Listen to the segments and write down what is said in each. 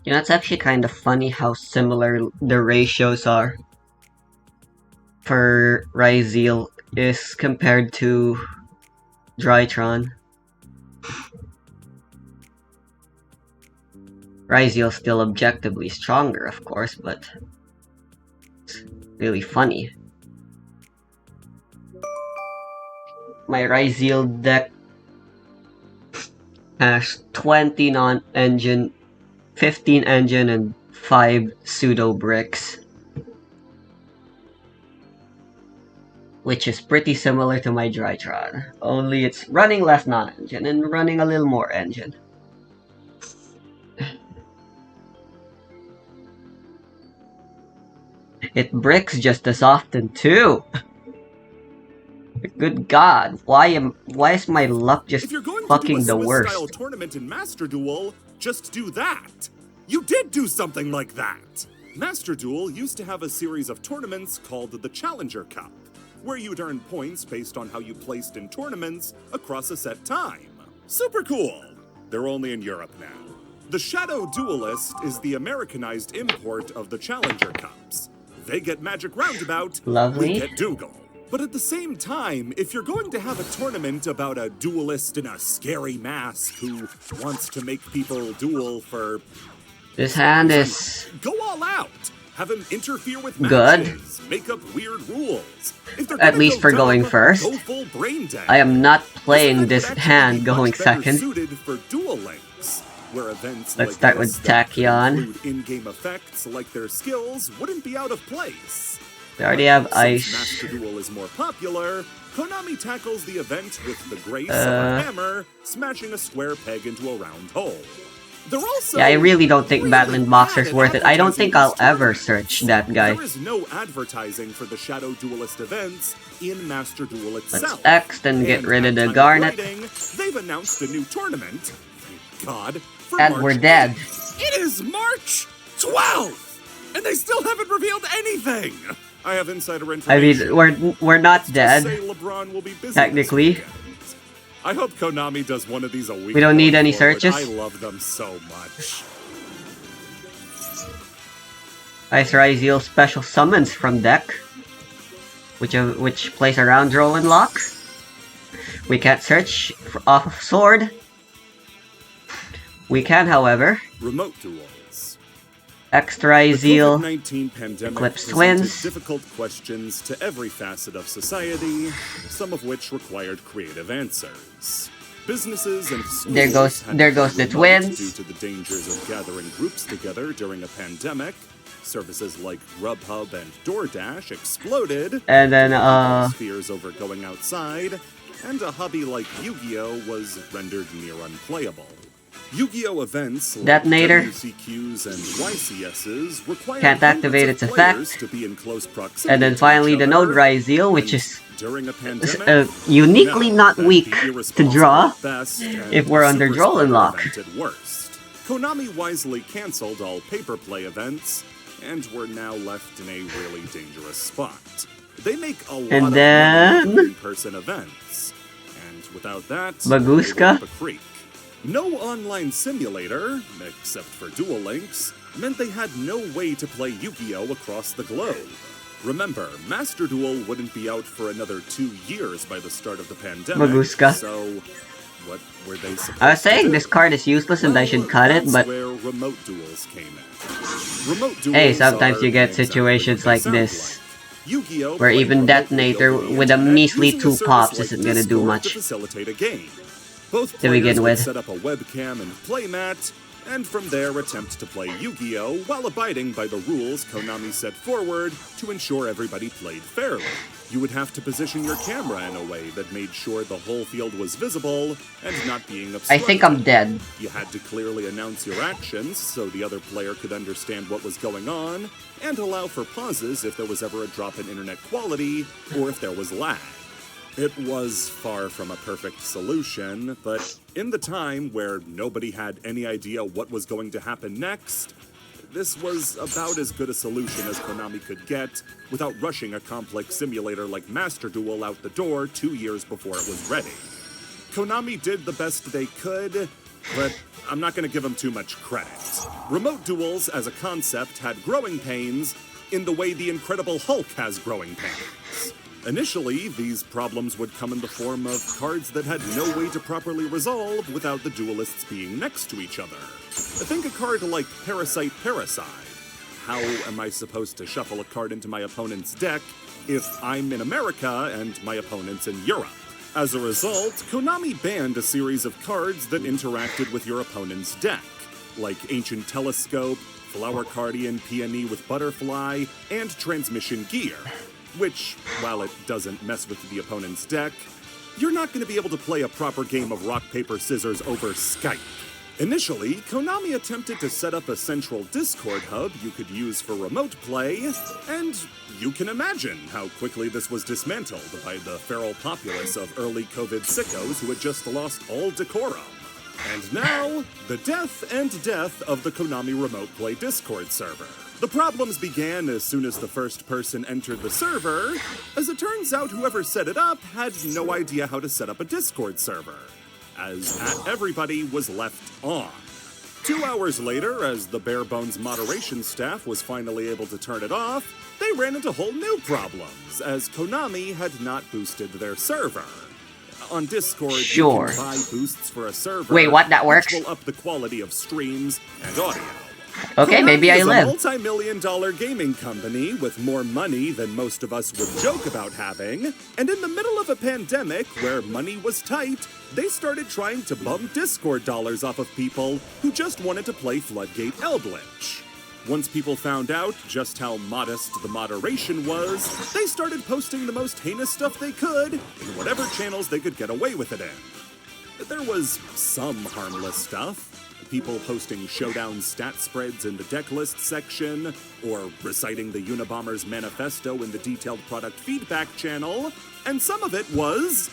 You know, it's actually kind of funny how similar the ratios are for Ryzeal is compared to Drytron. Ryzeal's still objectively stronger, of course, but it's really funny. My Ryzeal deck has 20 non-engine, 15 engine, and 5 pseudo bricks, which is pretty similar to my Drytron, only it's running less non-engine and running a little more engine. It bricks just as often too. Good God, why is my luck just if you're going fucking to do a the worst? Swiss-style tournament in Master Duel, just do that. You did do something like that. Master Duel used to have a series of tournaments called the Challenger Cup, where you'd earn points based on how you placed in tournaments across a set time. Super cool. They're only in Europe now. The Shadow Duelist is the Americanized import of the Challenger Cups. They get Magic Roundabout, Lovely. we get Dougal. But at the same time, if you're going to have a tournament about a duelist in a scary mask who wants to make people duel for... This hand is... Go all out! Have him interfere with good. Matches, make up weird rules. At least for going first. Go full brain dead. I am not playing this would actually hand be going much better second. suited for Duel Links, where events Let's like start with this that Tachyon. include in-game effects like their skills wouldn't be out of place. We already have Since ice. Master Duel is more popular, Konami tackles the event with the grace of a hammer, smashing a square peg into a round hole. They're also Yeah, I really don't think really Battling Boxer's bad at worth it. I don't think I'll advertising ever these search tournaments. that guy. There is no advertising for the Shadow Duelist events in Master Duel itself. Let's X, then get And rid of at the time Garnet. writing, they've announced a new tournament. Thank God. For And March we're dead. 8th. It is March 12th! And they still haven't revealed anything! I have insider I information. mean, we're not dead. Say LeBron will be busy Technically. this weekend. I hope Konami does one of these a week. We don't need going any forward. searches. I love them so much. Ice Ryzeal special summons from deck, which plays a round roll and lock. We can't search off of sword. We can, however, Remote duels. extra Ryzeal, The COVID-19 pandemic Eclipse presented Twins. difficult questions to every facet of society, some of which required creative answers. Businesses and schools There goes had the to be remote twins. due to the dangers of gathering groups together during a pandemic. Services like Grubhub and DoorDash exploded. And then People's fears over going outside, and a hobby like Yu-Gi-Oh was rendered near unplayable. Yu-Gi-Oh events like Detonator. WCQs and YCSs required Can't activate hundreds its of players effect. to be in close proximity and then to finally each the other, Node Ryzeal, which and is during a pandemic, uniquely not that'd weak be to irresponsible draw at best, and if we're under super draw spreader unlock. event at worst. Konami wisely cancelled all paper play events, and we're now left in a really dangerous spot. They make a lot And of then- money from in-person events, and without that, Baguska? they were up a creek. No online simulator, except for Duel Links, meant they had no way to play Yu-Gi-Oh! Across the globe. Remember, Master Duel wouldn't be out for another 2 years by the start of the pandemic, Baguska. so what were they supposed I was to saying do? this card is useless and I should cut it, That's but where remote duels came in. Remote duels hey, sometimes are you get exactly situations what like they sound this, like. Yu-Gi-Oh! where played even remotely Detonator over the with a internet measly using a 2 service pops like isn't gonna do Discord much. to facilitate a game. Both To players begin would with. set up a webcam and playmat, and from there attempt to play Yu-Gi-Oh! While abiding by the rules Konami set forward to ensure everybody played fairly. You would have to position your camera in a way that made sure the whole field was visible and not being I obstructed. think I'm dead. You had to clearly announce your actions so the other player could understand what was going on, and allow for pauses if there was ever a drop in internet quality or if there was lag. It was far from a perfect solution, but in the time where nobody had any idea what was going to happen next, this was about as good a solution as Konami could get without rushing a complex simulator like Master Duel out the door 2 years before it was ready. Konami did the best they could, but I'm not going to give him too much credit. Remote duels as a concept had growing pains in the way the Incredible Hulk has growing pains. Initially, these problems would come in the form of cards that had no way to properly resolve without the duelists being next to each other. Think a card like Parasite Parasite. How am I supposed to shuffle a card into my opponent's deck if I'm in America and my opponent's in Europe? As a result, Konami banned a series of cards that interacted with your opponent's deck, like Ancient Telescope, Flower Cardian Peony with Butterfly, and Transmission Gear, which, while it doesn't mess with the opponent's deck, you're not going to be able to play a proper game of rock, paper, scissors over Skype. Initially, Konami attempted to set up a central Discord hub you could use for remote play, and you can imagine how quickly this was dismantled by the feral populace of early COVID sickos who had just lost all decorum. And now, the death of the Konami Remote Play Discord server. The problems began as soon as the first person entered the server. As it turns out, whoever set it up had no idea how to set up a Discord server, as everybody was left on. 2 hours later, as the bare-bones moderation staff was finally able to turn it off, they ran into whole new problems, as Konami had not boosted their server. On Discord, Sure. you can buy boosts for a server. Wait, what? That works? Which will up the quality of streams and audio. Okay, maybe I live. Konami is a multi-million-dollar gaming company with more money than most of us would joke about having, and in the middle of a pandemic where money was tight, they started trying to bum Discord dollars off of people who just wanted to play Floodgate Eldritch. Once people found out just how modest the moderation was, they started posting the most heinous stuff they could in whatever channels they could get away with it in. There was some harmless stuff. People posting showdown stat spreads in the deck list section, or reciting the Unabomber's manifesto in the detailed product feedback channel, and some of it was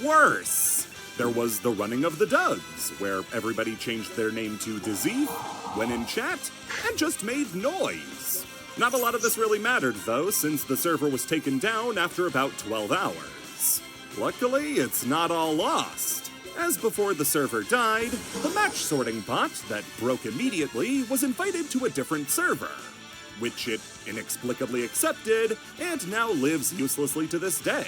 worse. There was the running of the Dugs, where everybody changed their name to Dizzy, went in chat, and just made noise. Not a lot of this really mattered, though, since the server was taken down after about 12 hours. Luckily, it's not all lost, as before the server died, the match sorting bot that broke immediately was invited to a different server, which it inexplicably accepted and now lives uselessly to this day.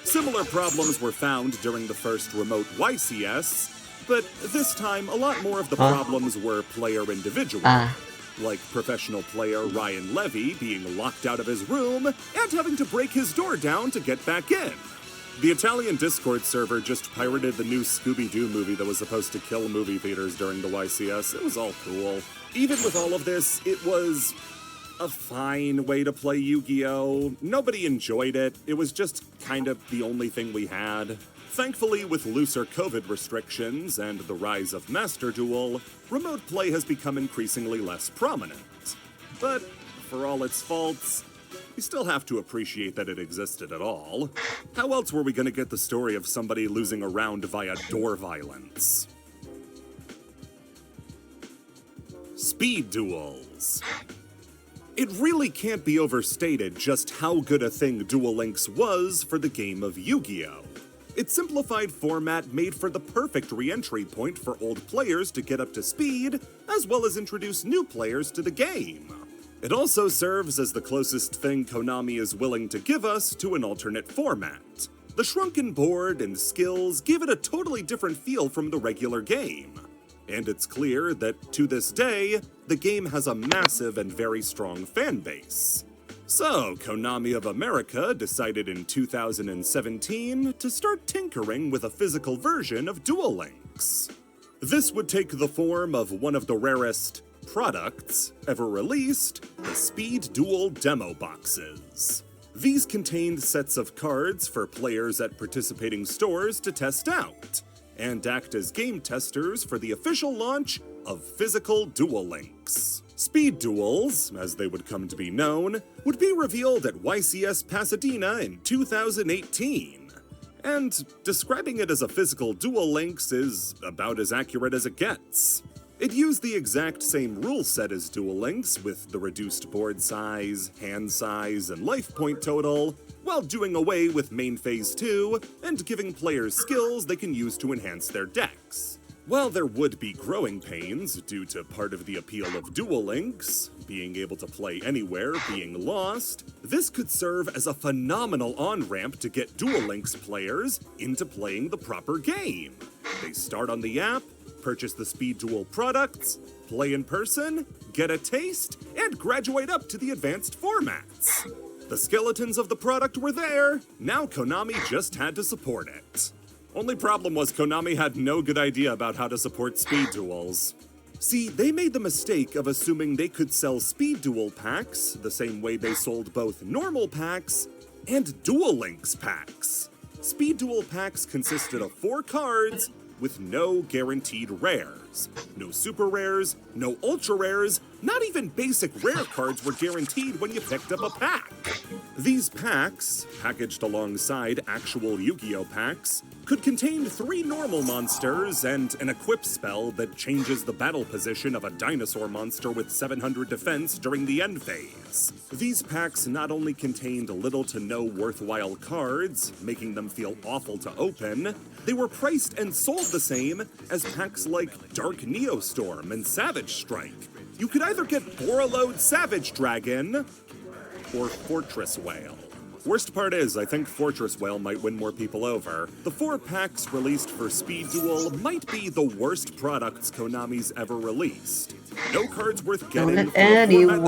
Similar problems were found during the first remote YCS, but this time a lot more of the problems were player individual, like professional player Ryan Levy being locked out of his room and having to break his door down to get back in. The Italian Discord server just pirated the new Scooby-Doo movie that was supposed to kill movie theaters during the YCS. It was all cool. Even with all of this, it was a fine way to play Yu-Gi-Oh! Nobody enjoyed it. It was just kind of the only thing we had. Thankfully, with looser COVID restrictions and the rise of Master Duel, remote play has become increasingly less prominent. But for all its faults, we still have to appreciate that it existed at all. How else were we going to get the story of somebody losing a round via door violence? Speed duels. It really can't be overstated just how good a thing Duel Links was for the game of Yu-Gi-Oh! Its simplified format made for the perfect re-entry point for old players to get up to speed, as well as introduce new players to the game. It also serves as the closest thing Konami is willing to give us to an alternate format. The shrunken board and skills give it a totally different feel from the regular game. And it's clear that, to this day, the game has a massive and very strong fan base. So, Konami of America decided in 2017 to start tinkering with a physical version of Duel Links. This would take the form of one of the rarest products ever released, the Speed Duel demo boxes. These contained sets of cards for players at participating stores to test out, and act as game testers for the official launch of physical Duel Links. Speed Duels, as they would come to be known, would be revealed at YCS Pasadena in 2018. And describing it as a physical Duel Links is about as accurate as it gets. It used the exact same rule set as Duel Links, with the reduced board size, hand size, and life point total, while doing away with main phase 2 and giving players skills they can use to enhance their decks. While there would be growing pains due to part of the appeal of Duel Links, being able to play anywhere being lost, this could serve as a phenomenal on-ramp to get Duel Links players into playing the proper game. They start on the app, purchase the Speed Duel products, play in person, get a taste, and graduate up to the advanced formats. The skeletons of the product were there, now Konami just had to support it. Only problem was Konami had no good idea about how to support speed duels. See, they made the mistake of assuming they could sell speed duel packs the same way they sold both normal packs and Duel Links packs. Speed duel packs consisted of 4 cards with no guaranteed rares. No super rares, no ultra rares, not even basic rare cards were guaranteed when you picked up a pack. These packs, packaged alongside actual Yu-Gi-Oh packs, could contain 3 normal monsters and an equip spell that changes the battle position of a dinosaur monster with 700 defense during the end phase. These packs not only contained little to no worthwhile cards, making them feel awful to open, they were priced and sold the same as packs like Dark Neostorm and Savage Strike. You could either get Borreload Savage Dragon or Fortress Whale. Worst part is, I think Fortress Whale might win more people over. The 4 packs released for Speed Duel might be the worst products Konami's ever released. No cards worth getting. Don't let anyone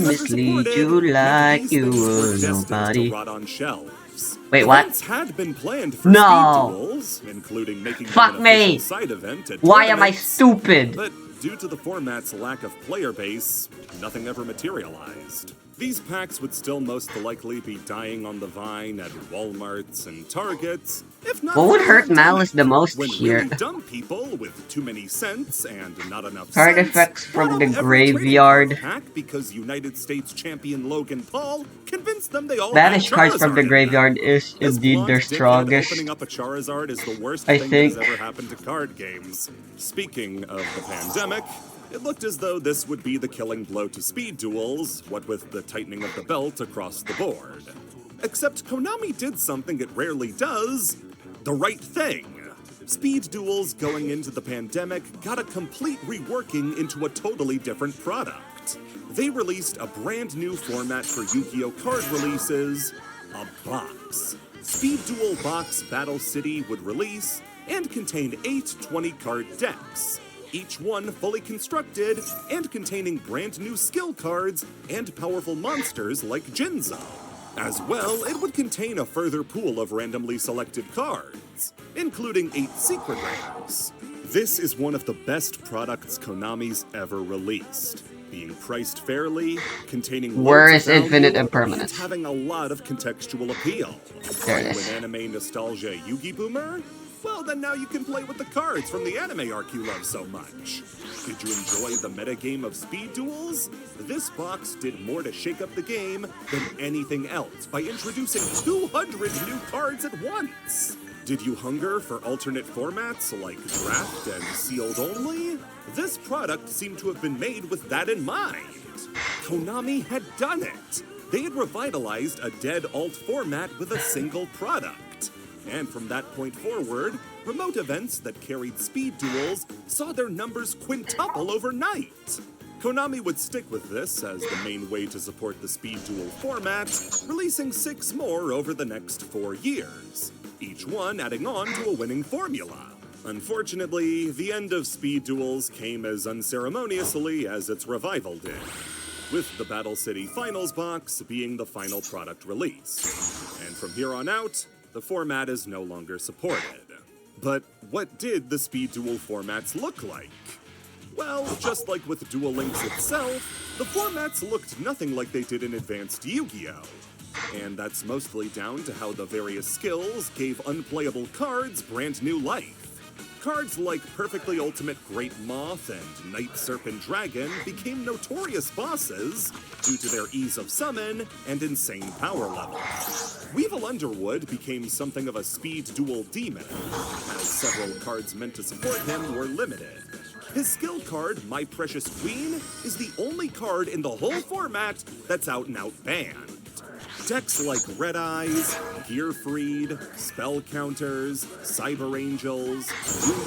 mislead you like you were nobody. To rot on shelves. Wait, what? Events had been planned for No. Speed Duels, including making Fuck them an me. official side event at Why am I tournaments, stupid? But due to the format's lack of player base, nothing ever materialized. These packs would still most likely be dying on the vine at Walmarts and Targets, if not. What would hurt Malice the most when here? really dumb people with too many cents and not enough Card cents effects from bought the up every graveyard. trading card pack because United States champion Logan Paul convinced them they all Banish had cards from Charizard the in graveyard is them. This indeed blonde their dickhead strongest. Opening up a Charizard is the worst I thing think. that has ever happened to card games. Speaking of the pandemic, it looked as though this would be the killing blow to speed duels, what with the tightening of the belt across the board. Except Konami did something it rarely does, the right thing. Speed duels going into the pandemic got a complete reworking into a totally different product. They released a brand new format for Yu-Gi-Oh card releases, a box. Speed Duel Box Battle City would release and contain 8 20-card decks, each one fully constructed and containing brand new skill cards and powerful monsters like Jinzo. As well, it would contain a further pool of randomly selected cards, including 8 secret rares. This is one of the best products Konami's ever released, being priced fairly, containing Where loads is of value, infinite impermanence? and having a lot of contextual appeal. There it Are you is. an anime nostalgia Yugi boomer? Well, then now you can play with the cards from the anime arc you love so much. Did you enjoy the metagame of speed duels? This box did more to shake up the game than anything else by introducing 200 new cards at once. Did you hunger for alternate formats like draft and sealed only? This product seemed to have been made with that in mind. Konami had done it. They had revitalized a dead alt format with a single product. And from that point forward, remote events that carried speed duels saw their numbers quintuple overnight. Konami would stick with this as the main way to support the speed duel format, releasing 6 more over the next 4 years, each one adding on to a winning formula. Unfortunately, the end of speed duels came as unceremoniously as its revival did, with the Battle City Finals box being the final product released. And from here on out, the format is no longer supported. But what did the speed duel formats look like? Well, just like with Duel Links itself, the formats looked nothing like they did in Advanced Yu-Gi-Oh! And that's mostly down to how the various skills gave unplayable cards brand new life. Cards like Perfectly Ultimate Great Moth and Night Serpent Dragon became notorious bosses due to their ease of summon and insane power level. Weevil Underwood became something of a speed duel demon, as several cards meant to support him were limited. His skill card, My Precious Queen, is the only card in the whole format that's out-and-out banned. Decks like Red Eyes, Gear Freed, Spell Counters, Cyber Angels,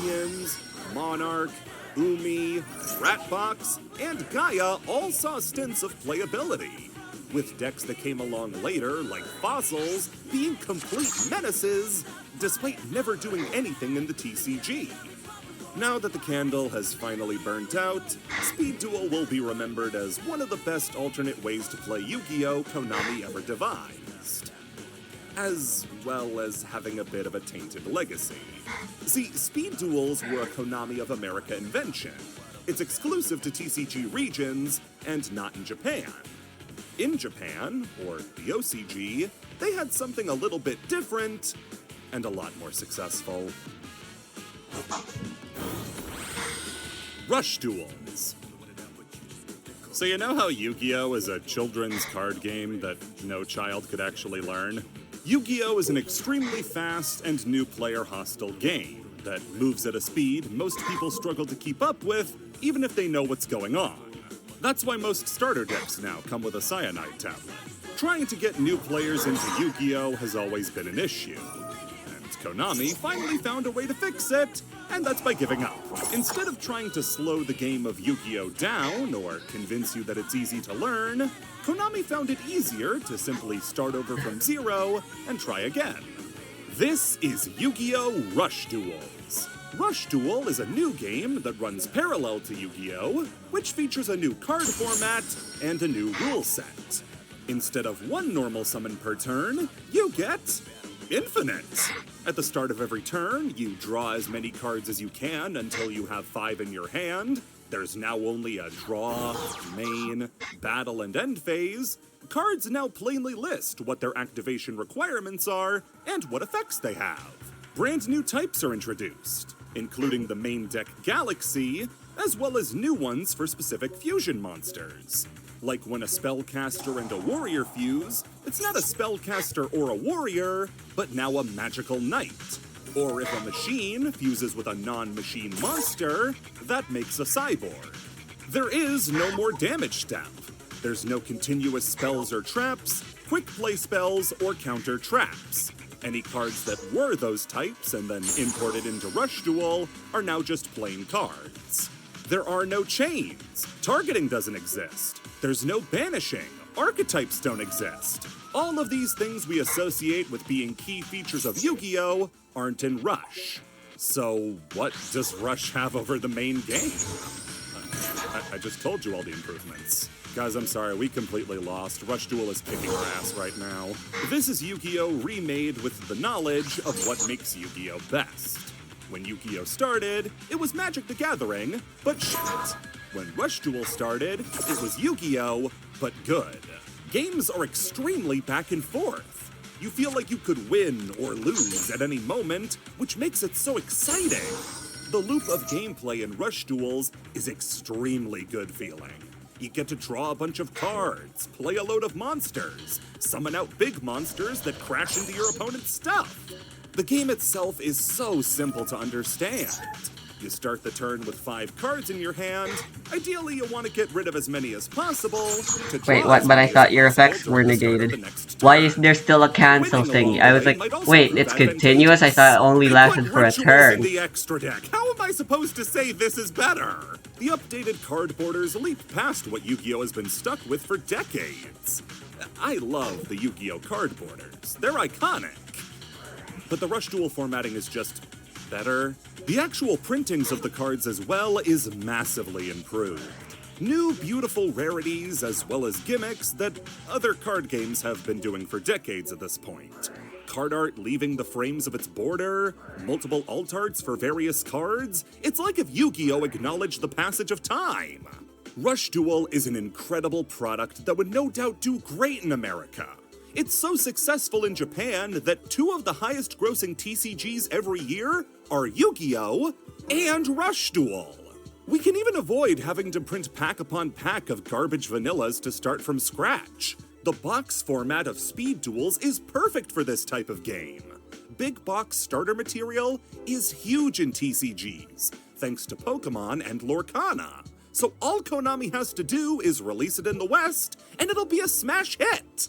Unions, Monarch, Umi, Ratbox, and Gaia all saw stints of playability, with decks that came along later, like Fossils, being complete menaces, despite never doing anything in the TCG. Now that the candle has finally burnt out, Speed Duel will be remembered as one of the best alternate ways to play Yu-Gi-Oh! Konami ever devised, as well as having a bit of a tainted legacy. See, Speed Duels were a Konami of America invention. It's exclusive to TCG regions and not in Japan. In Japan, or the OCG, they had something a little bit different and a lot more successful. Rush Duels. So you know how Yu-Gi-Oh! Is a children's card game that no child could actually learn? Yu-Gi-Oh! Is an extremely fast and new player-hostile game that moves at a speed most people struggle to keep up with, even if they know what's going on. That's why most starter decks now come with a cyanide tablet. Trying to get new players into Yu-Gi-Oh! Has always been an issue. And Konami finally found a way to fix it, and that's by giving up. Instead of trying to slow the game of Yu-Gi-Oh! Down or convince you that it's easy to learn, Konami found it easier to simply start over from zero and try again. This is Yu-Gi-Oh! Rush Duels. Rush Duel is a new game that runs parallel to Yu-Gi-Oh!, which features a new card format and a new rule set. Instead of one normal summon per turn, you get infinite. At the start of every turn, you draw as many cards as you can until you have 5 in your hand. There's now only a draw, main, battle, and end phase. Cards now plainly list what their activation requirements are and what effects they have. Brand new types are introduced, including the main deck Galaxy, as well as new ones for specific fusion monsters. Like when a spellcaster and a warrior fuse, it's not a spellcaster or a warrior, but now a magical knight. Or if a machine fuses with a non-machine monster, that makes a cyborg. There is no more damage step. There's no continuous spells or traps, quick play spells, or counter traps. Any cards that were those types and then imported into Rush Duel are now just plain cards. There are no chains. Targeting doesn't exist. There's no banishing. Archetypes don't exist. All of these things we associate with being key features of Yu-Gi-Oh! Aren't in Rush. So what does Rush have over the main game? I just told you all the improvements. Guys, I'm sorry, we completely lost. Rush Duel is kicking our ass right now. This is Yu-Gi-Oh! Remade with the knowledge of what makes Yu-Gi-Oh! Best. When Yu-Gi-Oh! Started, it was Magic the Gathering, but shit. When Rush Duel started, it was Yu-Gi-Oh! But good. Games are extremely back and forth. You feel like you could win or lose at any moment, which makes it so exciting. The loop of gameplay in Rush Duels is extremely good feeling. You get to draw a bunch of cards, play a load of monsters, summon out big monsters that crash into your opponent's stuff. The game itself is so simple to understand. You start the turn with 5 cards in your hand. Ideally, you want to get rid of as many as possible. Wait, what? But I thought your effects were negated. Why is there still a cancel thing? I was like, wait, it's continuous? I thought it only lasted for a turn. The extra deck. How am I supposed to say this is better? The updated card borders leap past what Yu-Gi-Oh! Has been stuck with for decades. I love the Yu-Gi-Oh! Card borders. They're iconic. But the Rush Duel formatting is just better. The actual printings of the cards as well is massively improved. New beautiful rarities as well as gimmicks that other card games have been doing for decades at this point. Card art leaving the frames of its border, multiple alt arts for various cards. It's like if Yu-Gi-Oh! Acknowledged the passage of time. Rush Duel is an incredible product that would no doubt do great in America. It's so successful in Japan that 2 of the highest grossing TCGs every year are Yu-Gi-Oh! And Rush Duel. We can even avoid having to print pack upon pack of garbage vanillas to start from scratch. The box format of Speed Duels is perfect for this type of game. Big box starter material is huge in TCGs, thanks to Pokemon and Lorcana. So all Konami has to do is release it in the West, and it'll be a smash hit.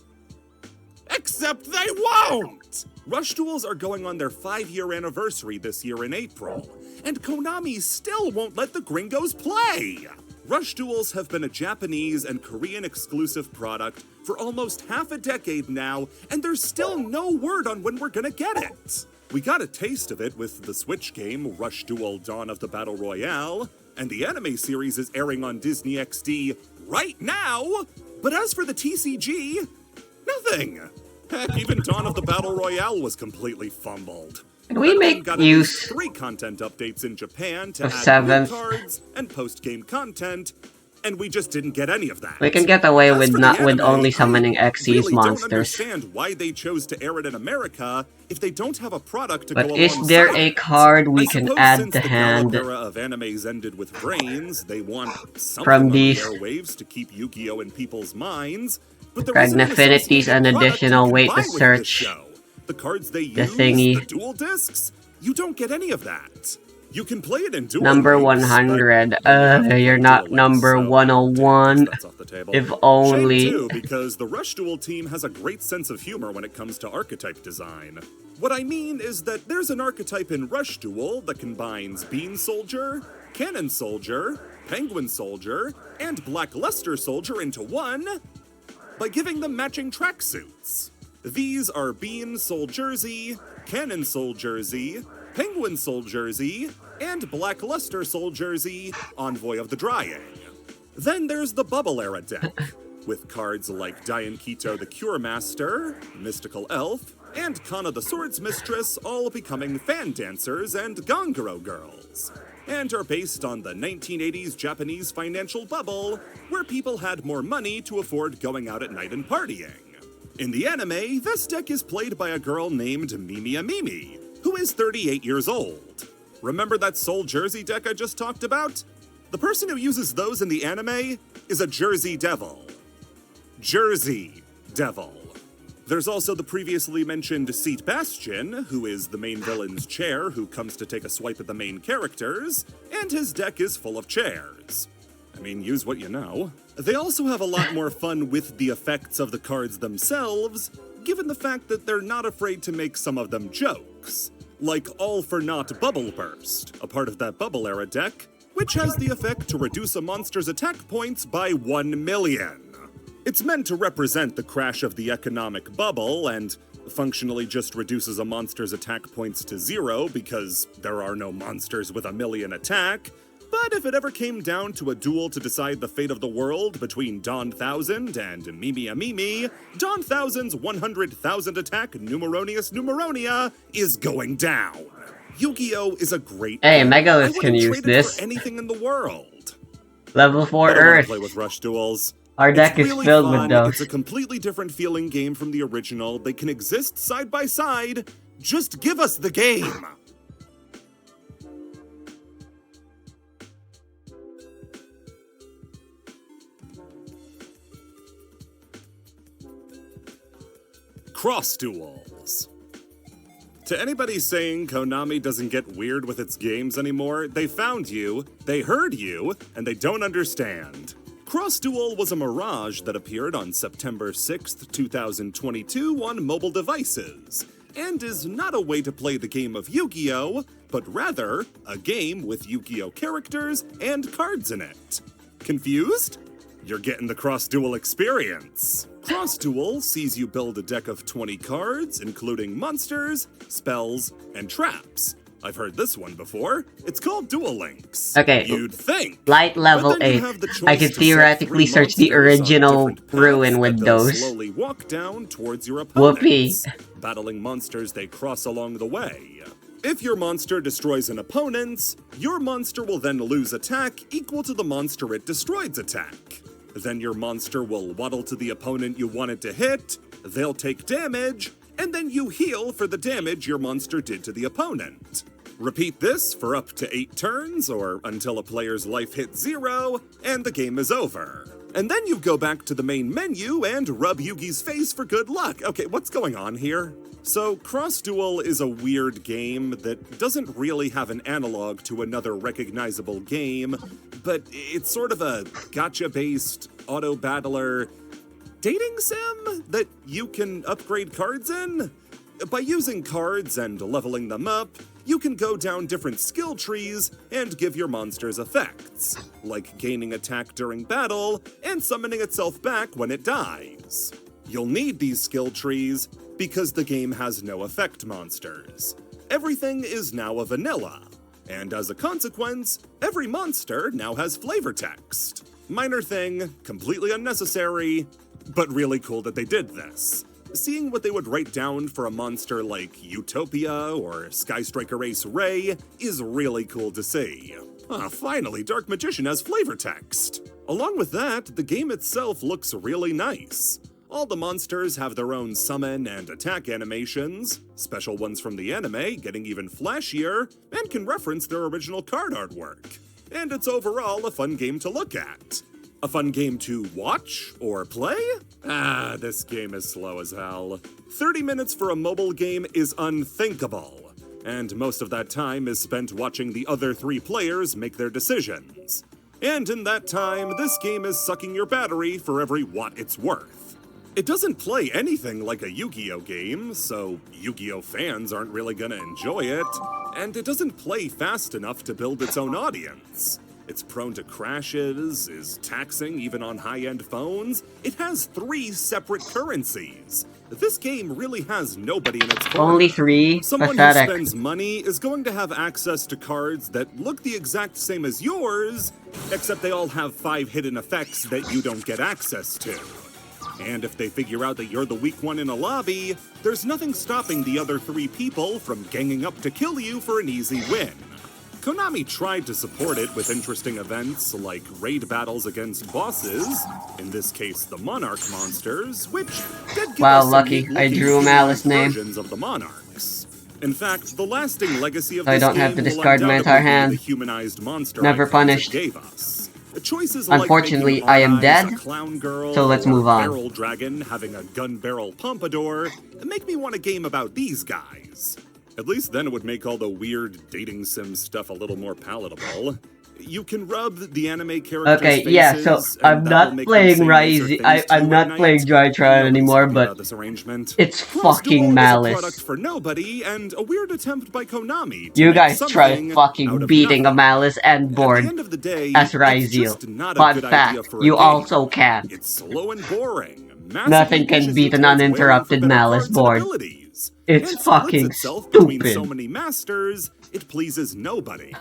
Except they won't! Rush Duels are going on their 5-year anniversary this year in April, and Konami still won't let the gringos play! Rush Duels have been a Japanese and Korean exclusive product for almost half a decade now, and there's still no word on when we're gonna get it. We got a taste of it with the Switch game Rush Duel Dawn of the Battle Royale, and the anime series is airing on Disney XD right now, but as for the TCG, nothing. Heck, even Dawn of the Battle Royale was completely fumbled. Can we make got use 3 content updates in Japan to of add seventh? new cards and post-game content, and we just didn't get any of that. We can get away As with for not the with anime, only summoning I Xyz really monsters. don't understand why they chose to air it in America if they don't have a product to But go is alongside there a it. card we I can suppose add since to the hand Gallup era of animes ended with brains, they want something from on these the airwaves to keep Yu-Gi-Oh in people's minds. But there isn't an Affinities and associated product additional you can way to buy with this search show. The cards they the use, thingy. the dual discs, you don't get any of that. You can play it in Duel Number Links, 100. but then you have to play You're Duel not Links, number so 101. that's off the table. If only. Shame too, because the Rush Duel team has a great sense of humor when it comes to archetype design. What I mean is that there's an archetype in Rush Duel that combines Bean Soldier, Cannon Soldier, Penguin Soldier, and Black Luster Soldier into one by giving them matching tracksuits. These are Bean Soul Jersey, Cannon Soul Jersey, Penguin Soul Jersey, and Black Luster Soul Jersey, Envoy of the Drying. Then there's the Bubble Era deck, with cards like Dian Kito the Cure Master, Mystical Elf, and Kana the Swords Mistress all becoming fan dancers and Gongoro girls, and are based on the 1980s Japanese financial bubble, where people had more money to afford going out at night and partying. In the anime, this deck is played by a girl named Mimiya Mimi, who is 38 years old. Remember that Soul Jersey deck I just talked about? The person who uses those in the anime is a Jersey Devil. Jersey Devil. There's also the previously mentioned Seat Bastion, who is the main villain's chair who comes to take a swipe at the main characters, and his deck is full of chairs. I mean, use what you know. They also have a lot more fun with the effects of the cards themselves, given the fact that they're not afraid to make some of them jokes. Like All for Naught Bubble Burst, a part of that Bubble Era deck, which has the effect to reduce a monster's attack points by 1 million. It's meant to represent the crash of the economic bubble, and functionally just reduces a monster's attack points to 0 because there are no monsters with 1 million attack. But if it ever came down to a duel to decide the fate of the world between Dawn 1000 and Mimiya Mimi, Dawn 1000's 100,000 attack Numeronius is going down. Yu-Gi-Oh! Is a great Hey, game. Megalith I can wouldn't use trade it this. for anything in the world. Level 4 I don't wanna Earth. play with Rush Duels. Our deck It's is really filled fun. with those. It's a completely different feeling game from the original. They can exist side by side. Just give us the game. Cross Duels. To anybody saying Konami doesn't get weird with its games anymore, they found you, they heard you, and they don't understand. Cross Duel was a mirage that appeared on September 6th, 2022 on mobile devices, and is not a way to play the game of Yu-Gi-Oh!, but rather a game with Yu-Gi-Oh! Characters and cards in it. Confused? You're getting the Cross Duel experience. Cross Duel sees you build a deck of 20 cards, including monsters, spells, and traps. I've heard this one before. It's called Duel Links. Okay. You'd think. Light level But then you 8. have the choice I could to set theoretically 3 search the monsters on original different paths ruin with that they'll those. slowly walk down towards your Whoopee. opponents, battling monsters they cross along the way. If your monster destroys an opponent's, your monster will then lose attack equal to the monster it destroyed's attack. Then your monster will waddle to the opponent you want it to hit, they'll take damage, and then you heal for the damage your monster did to the opponent. Repeat this for up to 8 turns, or until a player's life hits 0, and the game is over. And then you go back to the main menu and rub Yugi's face for good luck. Okay, what's going on here? So, Cross Duel is a weird game that doesn't really have an analog to another recognizable game, but it's sort of a gacha-based auto-battler. dating sim that you can upgrade cards in? By using cards and leveling them up, you can go down different skill trees and give your monsters effects, like gaining attack during battle and summoning itself back when it dies. You'll need these skill trees because the game has no effect monsters. Everything is now a vanilla, and as a consequence, every monster now has flavor text. Minor thing, completely unnecessary, but really cool that they did this. Seeing what they would write down for a monster like Utopia or Skystriker Ace Ray is really cool to see. Finally, Dark Magician has flavor text. Along with that, the game itself looks really nice. All the monsters have their own summon and attack animations, special ones from the anime getting even flashier, and can reference their original card artwork. And it's overall a fun game to look at. A fun game to watch or play? This game is slow as hell. 30 minutes for a mobile game is unthinkable, and most of that time is spent watching the other 3 players make their decisions. And in that time, this game is sucking your battery for every watt it's worth. It doesn't play anything like a Yu-Gi-Oh game, so Yu-Gi-Oh fans aren't really gonna enjoy it, and it doesn't play fast enough to build its own audience. It's prone to crashes, is taxing even on high-end phones. It has 3 separate currencies. This game really has nobody in its corner. Only 3? Someone Pathetic. who spends money is going to have access to cards that look the exact same as yours, except they all have 5 hidden effects that you don't get access to. And if they figure out that you're the weak one in a lobby, there's nothing stopping the other 3 people from ganging up to kill you for an easy win. Konami tried to support it with interesting events like raid battles against bosses, in this case the Monarch monsters, which did give us some lucky. I neat-looking drew a Malice name. versions of the Monarchs. In fact, the lasting legacy of So I this don't game have to will discard my undoubtedly entire be hand. the humanized monster Never icons punished. it gave us. Choices Unfortunately, like I am making dead, Eyes a clown girl, so let's or move on. Barrel Dragon having a gun barrel pompadour make me want a game about these guys. At least then it would make all the weird dating sim stuff a little more palatable. You can rub the anime characters' Okay, faces, yeah, so and I'm that will not make them playing say nicer Rise. things to I'm you not at playing night. Drytron Nobody's anymore, happy but about this arrangement. it's Plus, fucking Duel is a Malice. product for nobody and a weird attempt by Konami to You make guys try something out fucking of beating a nothing. Malice and At board the end of the day, as it's Ryzeal. just not a Fun good fact, idea for a you game. also can. It's slow and boring. Massively Nothing can pushes beat you an towards wearing uninterrupted for better Malice cards and board. abilities. It's and fucking splits itself between so stupid. many masters, it pleases nobody.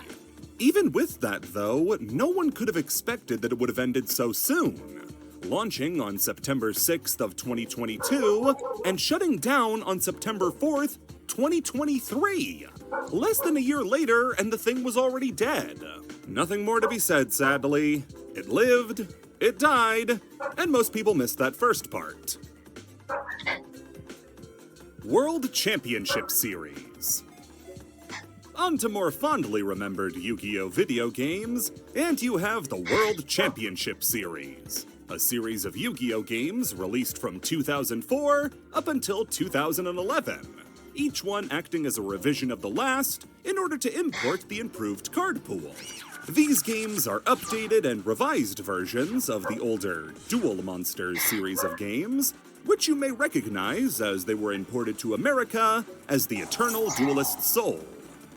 Even with that, though, no one could have expected that it would have ended so soon. Launching on September 6th of 2022, and shutting down on September 4th, 2023. Less than a year later, and the thing was already dead. Nothing more to be said, sadly. It lived, it died, and most people missed that first part. World Championship Series. On to more fondly remembered Yu-Gi-Oh! Video games, and you have the World Championship Series, a series of Yu-Gi-Oh! Games released from 2004 up until 2011, each one acting as a revision of the last in order to import the improved card pool. These games are updated and revised versions of the older Duel Monsters series of games, which you may recognize as they were imported to America as the Eternal Duelist Soul.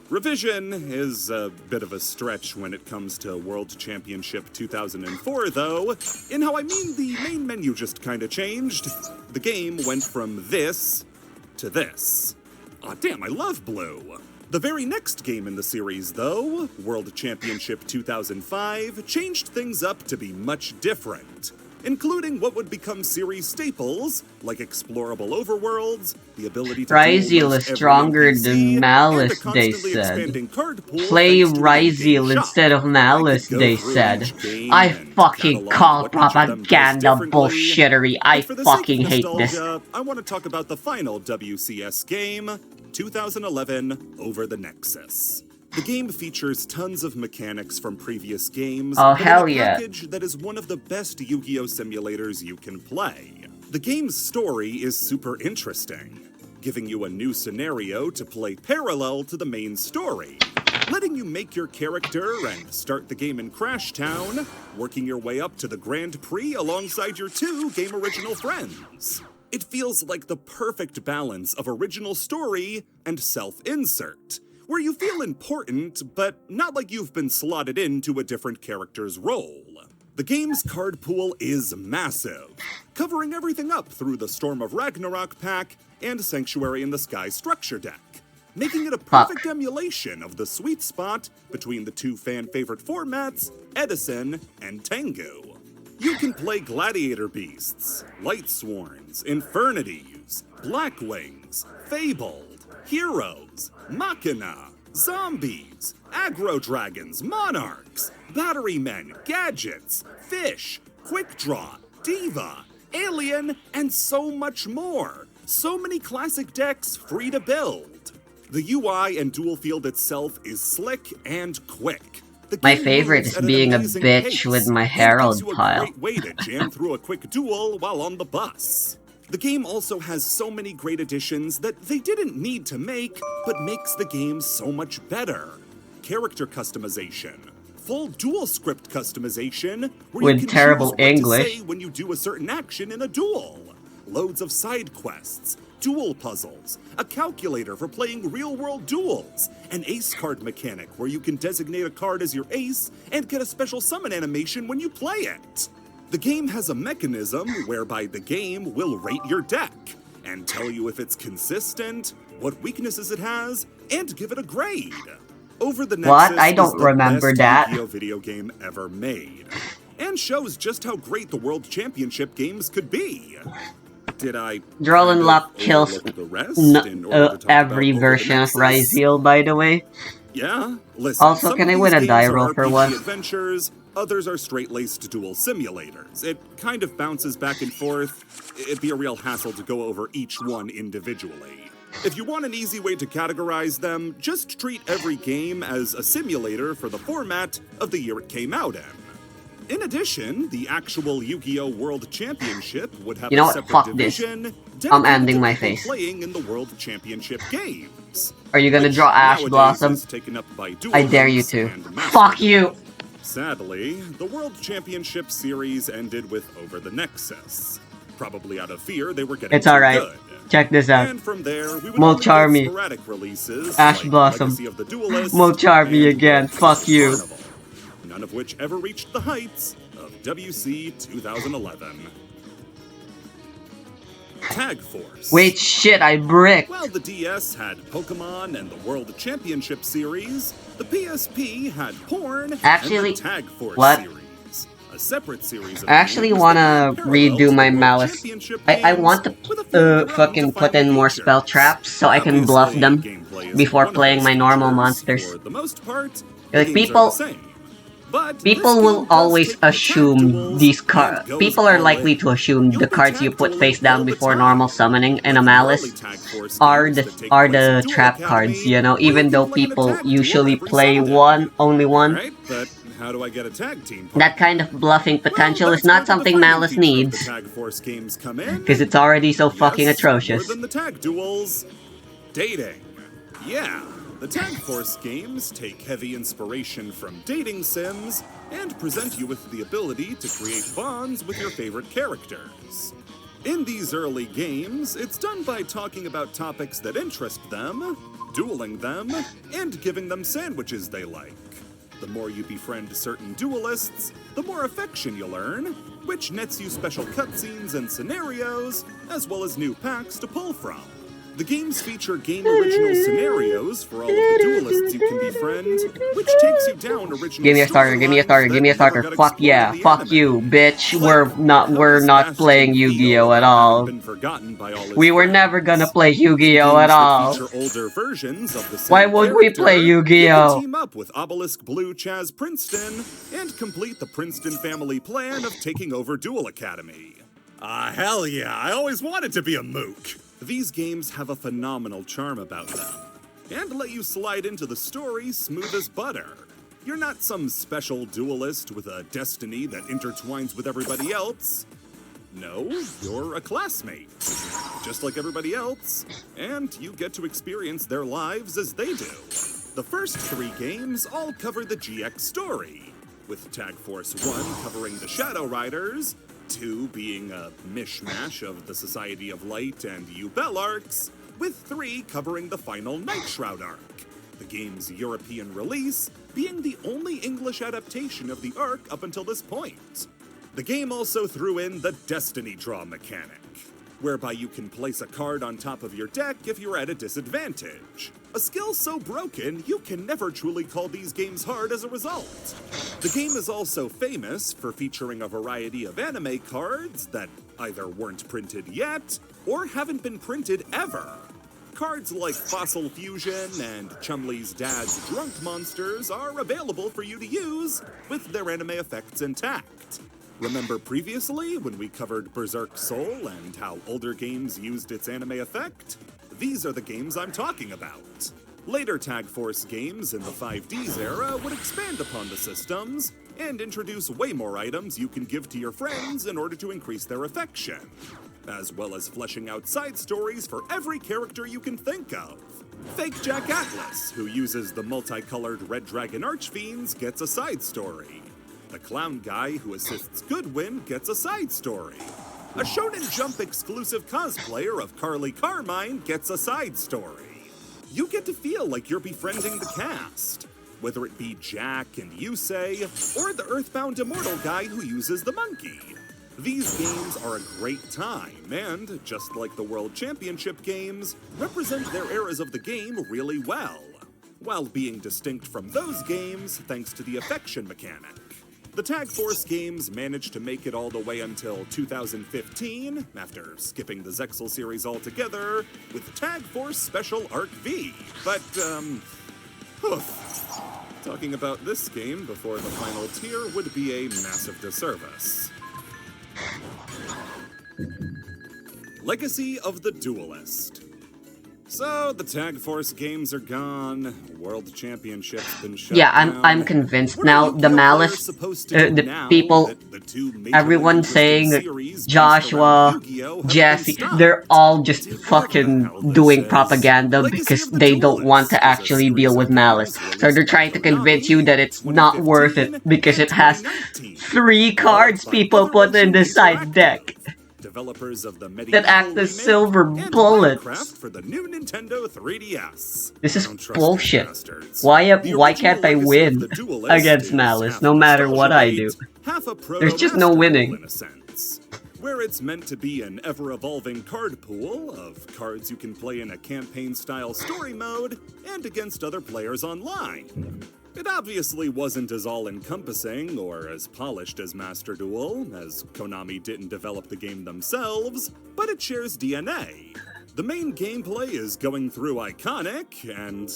Revision is a bit of a stretch when it comes to World Championship 2004, though. In how I mean the main menu just kinda changed. The game went from this to this. Aw, damn, I love blue. The very next game in the series, though, World Championship 2005, changed things up to be much different, including what would become series staples, like explorable overworlds, the ability to Ryzeal is stronger than Malice, they said. Play Ryzeal instead of Malice, they said. I fucking call propaganda bullshittery. I fucking hate this. I want to talk about the final WCS game, 2011 Over the Nexus. The game features tons of mechanics from previous games, Oh, but hell in a yeah. package that is one of the best Yu-Gi-Oh! Simulators you can play. The game's story is super interesting, giving you a new scenario to play parallel to the main story. letting you make your character and start the game in Crash Town, working your way up to the Grand Prix alongside your 2 game original friends. It feels like the perfect balance of original story and self-insert, where you feel important, but not like you've been slotted into a different character's role. The game's card pool is massive, covering everything up through the Storm of Ragnarok pack and Sanctuary in the Sky structure deck, making it a perfect emulation of the sweet spot between the 2 fan-favorite formats, Edison and Tengu. You can play Gladiator Beasts, Lightsworns, Infernities, Blackwings, Fabled, Heroes, Machina, Zombies, Aggro Dragons, Monarchs, Battery Men, Gadgets, Fish, Quick Draw, Diva, Alien, and so much more. So many classic decks free to build. The UI and dual field itself is slick and quick. My favorite is being a bitch with my Herald pile. Great way to jam through a quick duel while on the bus. The game also has so many great additions that they didn't need to make, but makes the game so much better. Character customization, full dual script customization, where with you can terrible choose what English to say when you do a certain action in a duel. Loads of side quests, duel puzzles, a calculator for playing real-world duels, an ace card mechanic where you can designate a card as your ace and get a special summon animation when you play it. The game has a mechanism whereby the game will rate your deck and tell you if it's consistent, what weaknesses it has, and give it a grade. Over the Nexus What? I don't is the remember best that. Yu-Gi-Oh video game ever made, and shows just how great the World Championship games could be. Did I Droll Lop kills the rest in order to talk every about version of Over the Nexus? Ryzeal, by the way. Yeah, listen. Also, some can of I win these a die games are roll for RPG once? adventures, others are straight-laced duel simulators. It kind of bounces back and forth. It'd be a real hassle to go over each one individually. If you want an easy way to categorize them, just treat every game as a simulator for the format of the year it came out in. In addition, the actual Yu-Gi-Oh! World Championship would have You know a what? separate Fuck this. division I'm dedicated ending to my people face. playing in the World Championship games. Are you gonna Which draw Ash nowadays Blossom? is taken up by I dare you duelists to. and master Fuck you! Sadly, the World Championship series ended with Over the Nexus. Probably out of fear they were getting It's too alright. good. Check this out. And from there, we would Molt only get Charmy. sporadic releases Ash like Blossom. Legacy of the Duelist, Molt Charmy and again. World Fuck you. Carnival, none of which ever reached the heights of WC 2011. Tag Force. Wait, shit, I bricked. While the DS had Pokemon and the World Championship series, the PSP had Porn Actually, and the Tag Force what? series. A separate series of I actually games wanna that ran parallel redo to my the World Malice. Championship I games want with a few to fun fucking put in defining more features. spell traps so I can bluff Obviously, them gameplay is before one of playing those my normal features. monsters. For the most part, Like, the games are people- the same. But People this will game does always take the tag assume duels these and cards. goes People are all likely in. to assume You'll the be cards you tag put dueling face down all the before time. normal summoning in a But the Malice early Tag Force are games the that take are place in the Duel trap Academy, cards, you know, where you even can though play in a people tag duel usually every play Sunday. only one. Right, but how do I get a tag team? That kind of bluffing potential Well, is not that's where the something defining Malice feature of needs, the Tag Force games come in. because it's already so fucking Yes, atrocious. more than the tag duels. Dating. Yeah, the Tag Force games take heavy inspiration from dating sims and present you with the ability to create bonds with your favorite characters. In these early games, it's done by talking about topics that interest them, dueling them, and giving them sandwiches they like. The more you befriend certain duelists, the more affection you'll earn, which nets you special cutscenes and scenarios, as well as new packs to pull from. The games feature game original scenarios for all of the duelists you can befriend, which takes you down original Give me a starter, give me a starter, give me a starter. Fuck yeah, fuck you, bitch. We're not playing Yu-Gi-Oh at all. We were never gonna play Yu-Gi-Oh at all. Why would we play Yu-Gi-Oh? Team up with Obelisk Blue Chaz Princeton and complete the Princeton family plan of taking over Duel Academy. Ah, hell yeah, I always wanted to be a mook. These games have a phenomenal charm about them, and let you slide into the story smooth as butter. You're not some special duelist with a destiny that intertwines with everybody else. No, you're a classmate, just like everybody else, and you get to experience their lives as they do. The first 3 games all cover the GX story, with Tag Force 1 covering the Shadow Riders, 2 being a mishmash of the Society of Light and Yubel arcs, with 3 covering the final Night Shroud arc, the game's European release being the only English adaptation of the arc up until this point. The game also threw in the Destiny Draw mechanic, whereby you can place a card on top of your deck if you're at a disadvantage. A skill so broken, you can never truly call these games hard as a result. The game is also famous for featuring a variety of anime cards that either weren't printed yet, or haven't been printed ever. Cards like Fossil Fusion and Chumley's Dad's Drunk Monsters are available for you to use with their anime effects intact. Remember previously when we covered Berserk Soul and how older games used its anime effect? These are the games I'm talking about. Later Tag Force games in the 5Ds era would expand upon the systems and introduce way more items you can give to your friends in order to increase their affection, as well as fleshing out side stories for every character you can think of. Fake Jack Atlas, who uses the multicolored Red Dragon Archfiends, gets a side story. The clown guy who assists Goodwin gets a side story. A Shonen Jump exclusive cosplayer of Carly Carmine gets a side story. You get to feel like you're befriending the cast, whether it be Jack and Yusei, or the Earthbound Immortal guy who uses the monkey. These games are a great time, and, just like the World Championship games, represent their eras of the game really well, while being distinct from those games thanks to the affection mechanic. The Tag Force games managed to make it all the way until 2015, after skipping the Zexal series altogether, with Tag Force Special Arc V. But, talking about this game before the final tier would be a massive disservice. Legacy of the Duelist. So, the Tag Force games are gone, World Championship's been shut down. I'm convinced now. The Malice, the people, everyone saying Joshua, Jesse, they're all just fucking doing propaganda because they don't want to actually deal with Malice. So they're trying to convince you that it's not worth it because it has 3 cards people put in the side deck Developers of the that act as silver bullets. For the new Nintendo 3DS. This is bullshit. Why can't I win against Malice, no matter what I do? There's just no winning. In a sense, where it's meant to be an ever-evolving card pool of cards you can play in a campaign-style story mode and against other players online. It obviously wasn't as all-encompassing or as polished as Master Duel, as Konami didn't develop the game themselves, but it shares DNA. The main gameplay is going through iconic, and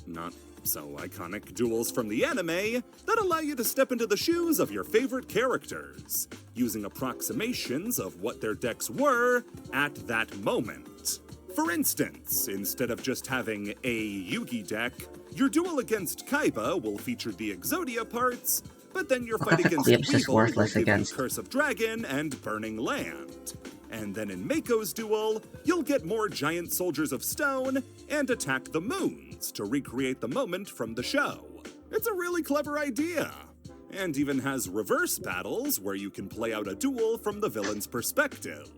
not so iconic duels from the anime that allow you to step into the shoes of your favorite characters, using approximations of what their decks were at that moment. For instance, instead of just having a Yugi deck, your duel against Kaiba will feature the Exodia parts, but then your fight against Weevil will give you Curse of Dragon and Burning Land. And then in Mako's duel, you'll get more Giant Soldiers of Stone and Attack the Moons to recreate the moment from the show. It's a really clever idea, and even has reverse battles where you can play out a duel from the villain's perspective.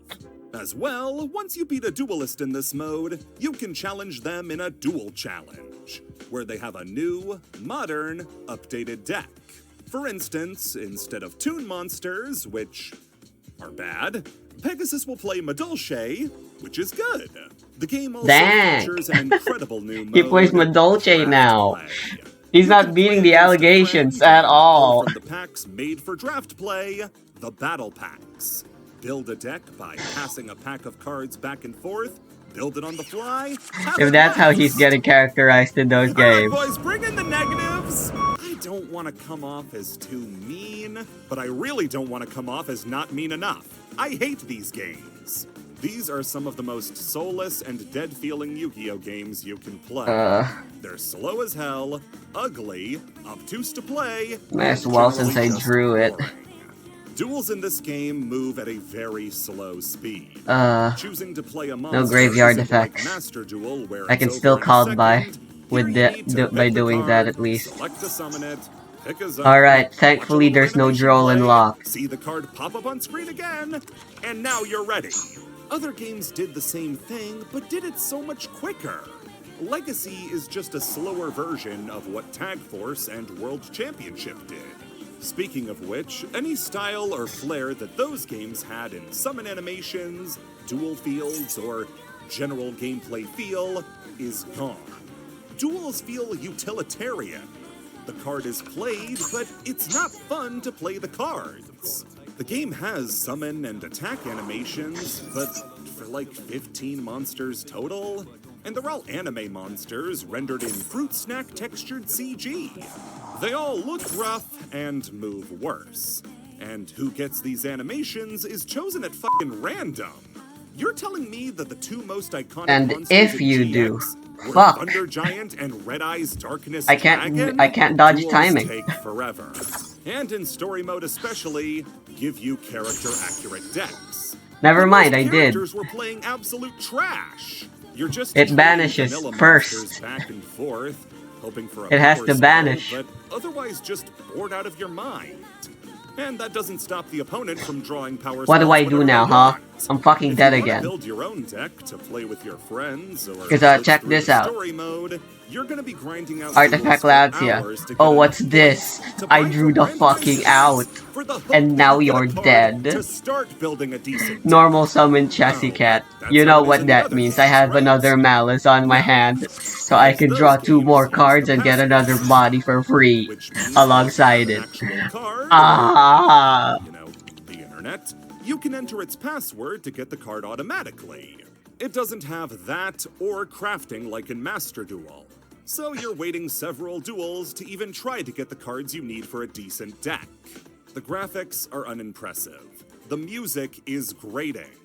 As well, once you beat a duelist in this mode, you can challenge them in a duel challenge, where they have a new, modern, updated deck. For instance, instead of Toon Monsters, which are bad, Pegasus will play Madolche, which is good. The game also features an incredible new mode. He plays Madolche now. He's not beating the allegations at all. From the packs made for draft play, the Battle Packs. Build a deck by passing a pack of cards back and forth, build it on the fly. If that's how he's getting characterized in those games. Alright boys, bring in the negatives! I don't want to come off as too mean, but I really don't want to come off as not mean enough. I hate these games. These are some of the most soulless and dead-feeling Yu-Gi-Oh! Games you can play. They're slow as hell, ugly, obtuse to play. Nice, well, since I drew it. Duels in this game move at a very slow speed. Choosing to play a monster no graveyard effects. Master Duel, where I can still call by. with by doing that at least. Select to summon it. Pick a zone. Alright, thankfully there's no draw and lock. See the card pop up on screen again, and now you're ready. Other games did the same thing, but did it so much quicker. Legacy is just a slower version of what Tag Force and World Championship did. Speaking of which, any style or flair that those games had in summon animations, duel fields, or general gameplay feel is gone. Duels feel utilitarian. The card is played, but it's not fun to play the cards. The game has summon and attack animations, but for like 15 monsters total, and they're all anime monsters rendered in fruit snack textured CG. They all look rough and move worse. And who gets these animations is chosen at fucking random. You're telling me that the two most iconic monsters if in you GX do, were fuck. Thunder Giant and Red Eye's Darkness I Dragon? can't dodge Duels timing. take forever. And in story mode especially, give you character accurate decks. Never But mind, most I did. characters were playing absolute trash. You're just It trading banishes vanilla first. monsters back and forth, hoping for a It has power to spell, banish. but otherwise just bored out of your mind. And that doesn't stop the opponent from drawing power What do spells I do whenever now, they huh? want. I'm fucking If dead you wanna again. build your own deck to play with your friends or 'Cause, go check through this the out. story mode, you're gonna be grinding out Artifact duels for Lazia. hours to get Oh, enough what's points this? to I buy drew from the random fucking NPCs out. for the hope And now you get a you're card dead. To start building a decent deck. Normal summon Chessy Cat. that's You how know it is what in the that other means. games, I have right? another Malice on my hand. So I As can those draw 2 games more use cards the and get passive, another body for free. which means Alongside if you it. have an actual card, Ah. you know, the internet, you can enter its password to get the card automatically. It doesn't have that or crafting like in Master Duel. So you're waiting several duels to even try to get the cards you need for a decent deck. The graphics are unimpressive. The music is grating.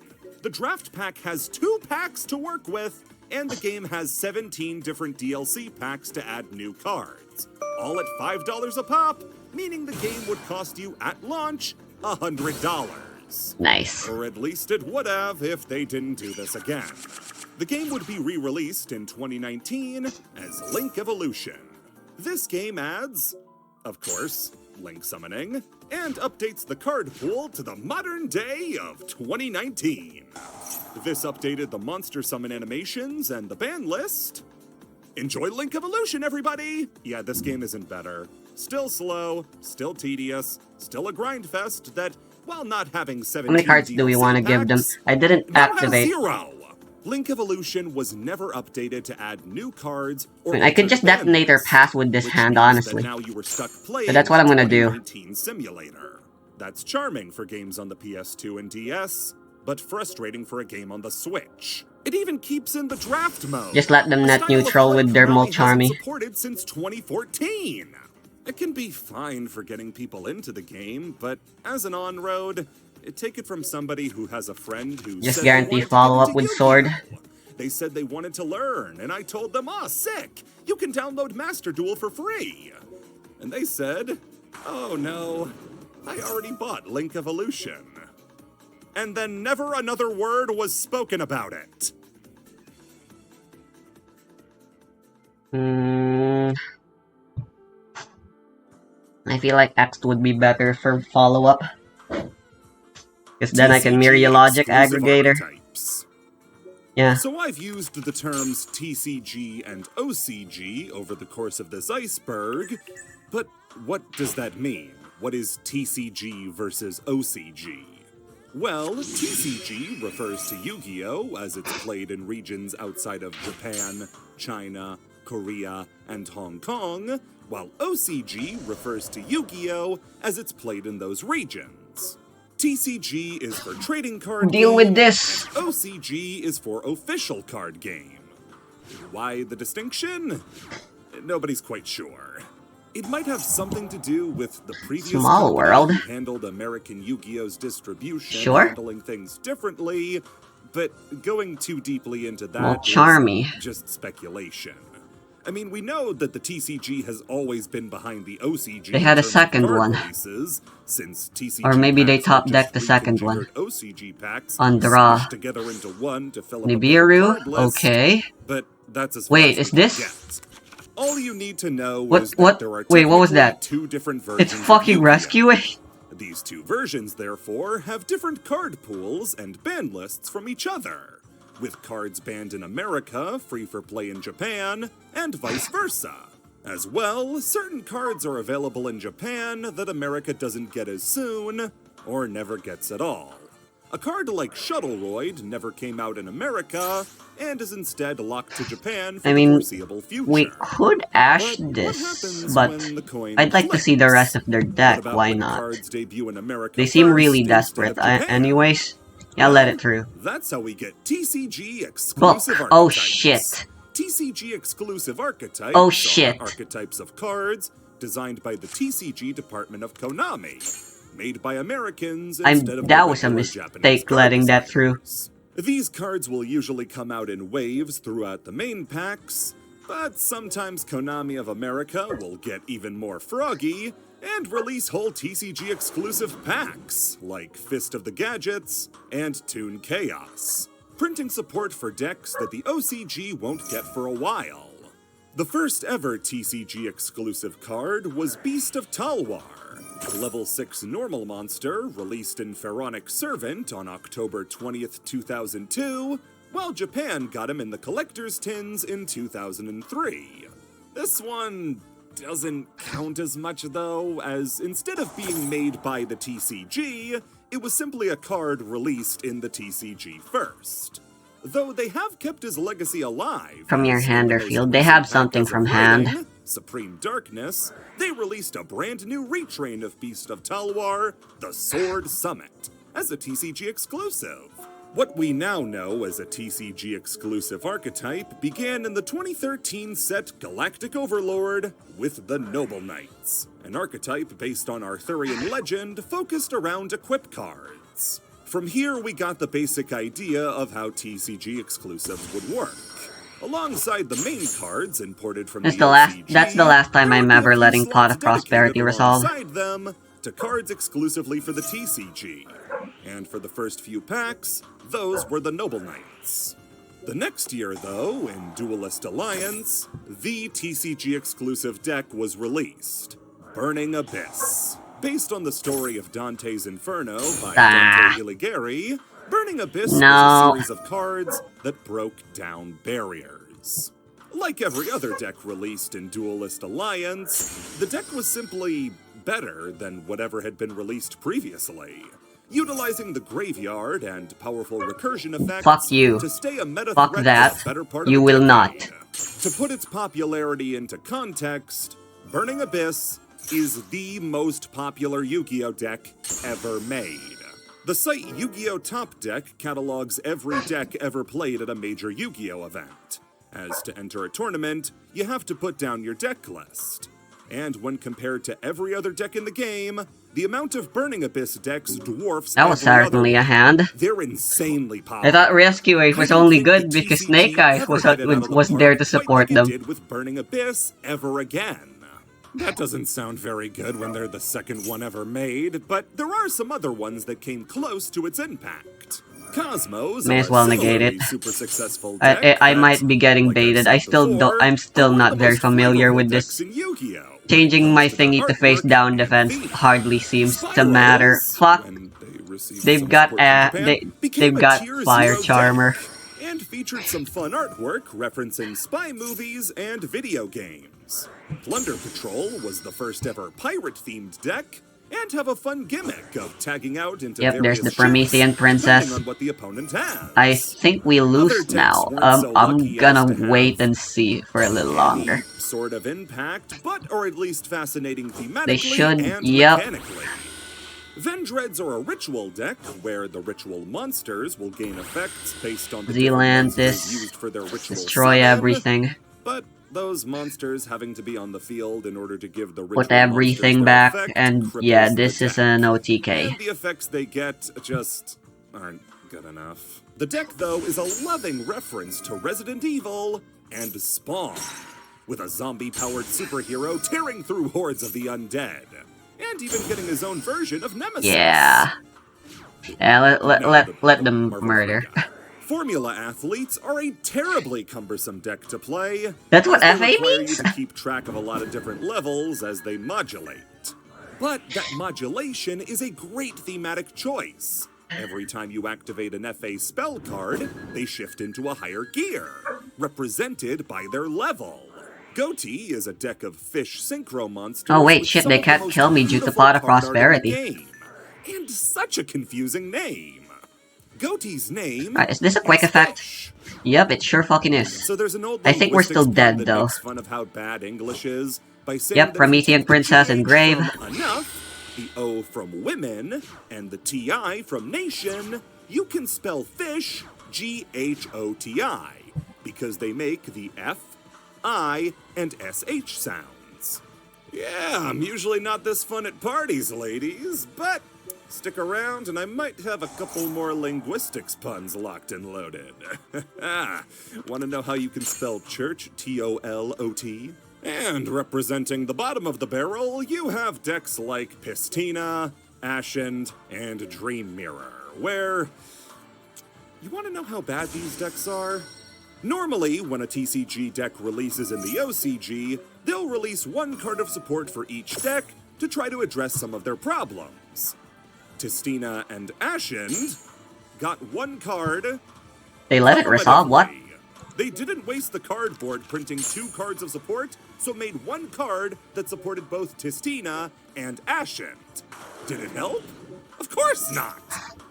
The draft pack has 2 packs to work with, and the game has 17 different DLC packs to add new cards. All at $5 a pop, meaning the game would cost you at launch $100. Nice. Or at least it would have if they didn't do this again. The game would be re-released in 2019 as Link Evolution. This game adds, of course, Link summoning, and updates the card pool to the modern day of 2019. This updated the monster summon animations and the ban list. Enjoy Link Evolution, everybody! Yeah, this game isn't better. Still slow, still tedious, still a grind fest that, while not having 17 How many cards do we DLC want to give them? packs, I didn't now has activate. 0. Link Evolution was never updated to add new cards or I could just alter ban detonate her lists, pass with this which hand, means that honestly. now you were stuck playing So that's what I'm gonna do. 2019 Simulator. That's charming for games on the PS2 and DS, but frustrating for a game on the Switch. It even keeps in the draft mode. Just let them a net style of neutral play with their Konami hasn't Molcharmy. supported since 2014. It can be fine for getting people into the game, but as an on-road, take it from somebody who has a friend who Just said guarantee they wanted to follow get up with into sword. Yu-Gi-Oh! They said they wanted to learn, and I told them, "Oh, sick! You can download Master Duel for free." And they said, "Oh no, I already bought Link Evolution." And then never another word was spoken about it. I feel like X would be better for follow-up. Because then I can mirror your logic exclusive aggregator. archetypes. Yeah. So I've used the terms TCG and OCG over the course of this iceberg, but what does that mean? What is TCG versus OCG? Well, TCG refers to Yu-Gi-Oh! As it's played in regions outside of Japan, China, Korea, and Hong Kong, while OCG refers to Yu-Gi-Oh! As it's played in those regions. TCG is for trading card Deal game, with this. and OCG is for official card game. Why the distinction? Nobody's quite sure. It might have something to do with the previous Small company world. who handled American Yu-Gi-Oh's distribution, Sure. handling things differently, but going too deeply into that Molcharmy. is just speculation. I mean, we know that the TCG has always been behind the OCG. They had a in terms of second card one. releases, since TCG Or maybe they packs were top just decked the second one. reconfigured OCG packs On draw. smushed together into one to fill up a bigger Nibiru? card list, Okay. but that's as far Wait, as is we can this? get. All you need to know What- is what- that there are wait, what was technically that? two different versions It's of fucking Yu-Gi-Oh! rescuing. These two versions, therefore, have different card pools and ban lists from each other, with cards banned in America, free for play in Japan, and vice versa. As well, certain cards are available in Japan that America doesn't get as soon, or never gets at all. A card like Shuttleroid never came out in America, and is instead locked to Japan for I the mean, foreseeable future. We could ash But what this, happens but when the coin I'd like to see the flips? rest of their What deck, about why when not? cards debut in America They seem really first instead desperate, of Japan? anyways. Yeah, Well, let it through. That's how we get TCG Book. exclusive archetypes. Oh shit. TCG exclusive archetypes Oh, are shit. archetypes of cards designed by the TCG department of Konami, made by Americans instead of that the was a regular mistake Japanese card letting that through. designers. These cards will usually come out in waves throughout the main packs, but sometimes Konami of America will get even more froggy and release whole TCG exclusive packs, like Fist of the Gadgets and Toon Chaos, printing support for decks that the OCG won't get for a while. The first ever TCG exclusive card was Beast of Talwar, a level 6 normal monster released in Pharaonic Servant on October 20th, 2002, while Japan got him in the collector's tins in 2003. This one doesn't count as much though, as instead of being made by the TCG, it was simply a card released in the TCG first. Though they have kept his legacy alive. From your as hand in or the most field, they recent have pack something as of from hand. writing, Supreme Darkness, they released a brand new retrain of Beast of Talwar, the Sword Summit, as a TCG exclusive. What we now know as a TCG exclusive archetype began in the 2013 set Galactic Overlord with the Noble Knights, an archetype based on Arthurian legend focused around equip cards. From here, we got the basic idea of how TCG exclusives would work. Alongside the main cards imported from That's the OCG, that's the last time there I'm would be a ever few letting Pot slots of Prosperity dedicated resolve. alongside them to cards exclusively for the TCG. And for the first few packs, those were the Noble Knights. The next year, though, in Duelist Alliance, the TCG exclusive deck was released, Burning Abyss. Based on the story of Dante's Inferno by Dante Alighieri, Burning Abyss was a series of cards that broke down barriers. Like every other deck released in Duelist Alliance, the deck was simply better than whatever had been released previously, utilizing the graveyard and powerful recursion effects Fuck you. to stay a meta Fuck threat that. for the better part You of a will decade. not. To put its popularity into context, Burning Abyss is the most popular Yu-Gi-Oh! Deck ever made. The site Yu-Gi-Oh! Top Deck catalogs every deck ever played at a major Yu-Gi-Oh! Event. As to enter a tournament, you have to put down your deck list. And when compared to every other deck in the game, the amount of Burning Abyss decks dwarfs That was every certainly other a hand. one. They're insanely popular. I thought Rescue Ace was I don't only think good the because TCG Snake Eyes ever was hit it out of the there park to quite support like them. it did with Burning Abyss ever again. That doesn't sound very good when they're the second one ever made, but there are some other ones that came close to its impact. Cosmos May as well negate it. super successful deck I that, might be getting like I've baited. said I'm still are one of not the very most familiar flavorful with decks this. in Yu-Gi-Oh! when it Changing comes my to their thingy to face artwork down and defense theme. hardly seems to Spirals, matter. Fuck. when they received They've some got support from Japan, became they've a got tier Fire 0 Charmer. deck, and featured some fun artwork referencing spy movies and video games. Plunder Patrol was the first ever pirate-themed deck, and have a fun gimmick of tagging out into Yep, there's various the ships, Promethean Princess. depending on what the opponent has. I think we Other lose decks now. weren't so I'm lucky gonna as to have wait and see for a little longer. any sort of impact, but or at least fascinating thematically They should, and yep. mechanically. Vendreads are a ritual deck where the ritual monsters will gain effects based on the different monsters Zealantis, used for their ritual destroy summon, everything. but those monsters having to be on the field in order to give the ritual Put everything monsters their back, effect and cripples yeah, the this is deck. an OTK. And the effects they get just aren't good enough. The deck, though, is a loving reference to Resident Evil and Spawn, with a zombie-powered superhero tearing through hordes of the undead, and even getting his own version of Nemesis. Yeah. Yeah, let them Marvel murder. guy. Formula athletes are a terribly cumbersome deck to play. That's what as FA they require means? you to keep track of a lot of different levels as they modulate. But that modulation is a great thematic choice. Every time you activate an FA spell card, they shift into a higher gear, represented by their level. Goatee is a deck of fish synchro monsters. Oh wait, with shit, some they of the can't most kill me due to beautiful Pot of card art in the Prosperity. game. And such a confusing name. Goatee's name Is this a quick is effect? fish. Yep, it sure fucking is. So there's an old I think we're still linguistics dead, pun that though. makes fun of how bad English is by saying Yep, that if you Promethean take the Princess GH and Grave. from enough, the O from women, and the TI from nation, you can spell fish GHOTI because they make the F, I, and SH sounds. Yeah, I'm usually not this fun at parties, ladies, but stick around and I might have a couple more linguistics puns locked and loaded. Want to know how you can spell church, TOLOT? And representing the bottom of the barrel, you have decks like Pistina, Ascend, and Dream Mirror, where... You want to know how bad these decks are? Normally, when a TCG deck releases in the OCG, they'll release one card of support for each deck to try to address some of their problems. Tistina and Ascend got one card. They let it resolve, what? They didn't waste the cardboard printing 2 cards of support, so made one card that supported both Tistina and Ascend. Did it help? Of course not!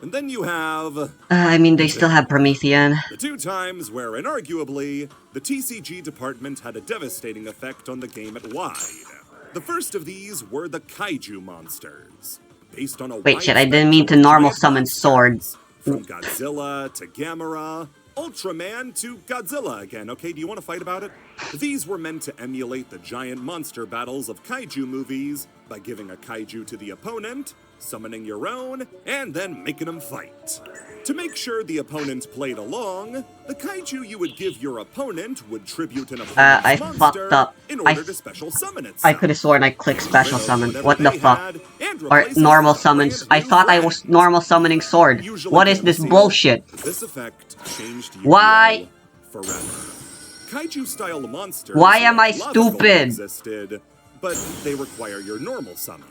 And then you have... I mean, they still have Promethean. the 2 times where, inarguably, the TCG department had a devastating effect on the game at wide. The first of these were the Kaiju monsters. Based on a Wait, wide shit, I didn't mean to spectrum of normal giant summon Sword. monsters, from Godzilla to Gamera, Ultraman to Godzilla again. Okay, do you want to fight about it? These were meant to emulate the giant monster battles of kaiju movies by giving a kaiju to the opponent, summoning your own, and then making them fight. To make sure the opponent played along, the kaiju you would give your opponent would tribute an opponent's I monster fucked up. in order to special summon itself. I could have sworn I clicked special summon. Whatever What the they fuck? had, and Or replace it normal with a summons. brand I new thought I friend. was normal summoning Sword. Usually What is this concealed. bullshit? This effect changed Yu-Gi-Oh! Why? Forever. Kaiju-style monsters Why am I like Lava Golem stupid? existed, but they require your normal summon.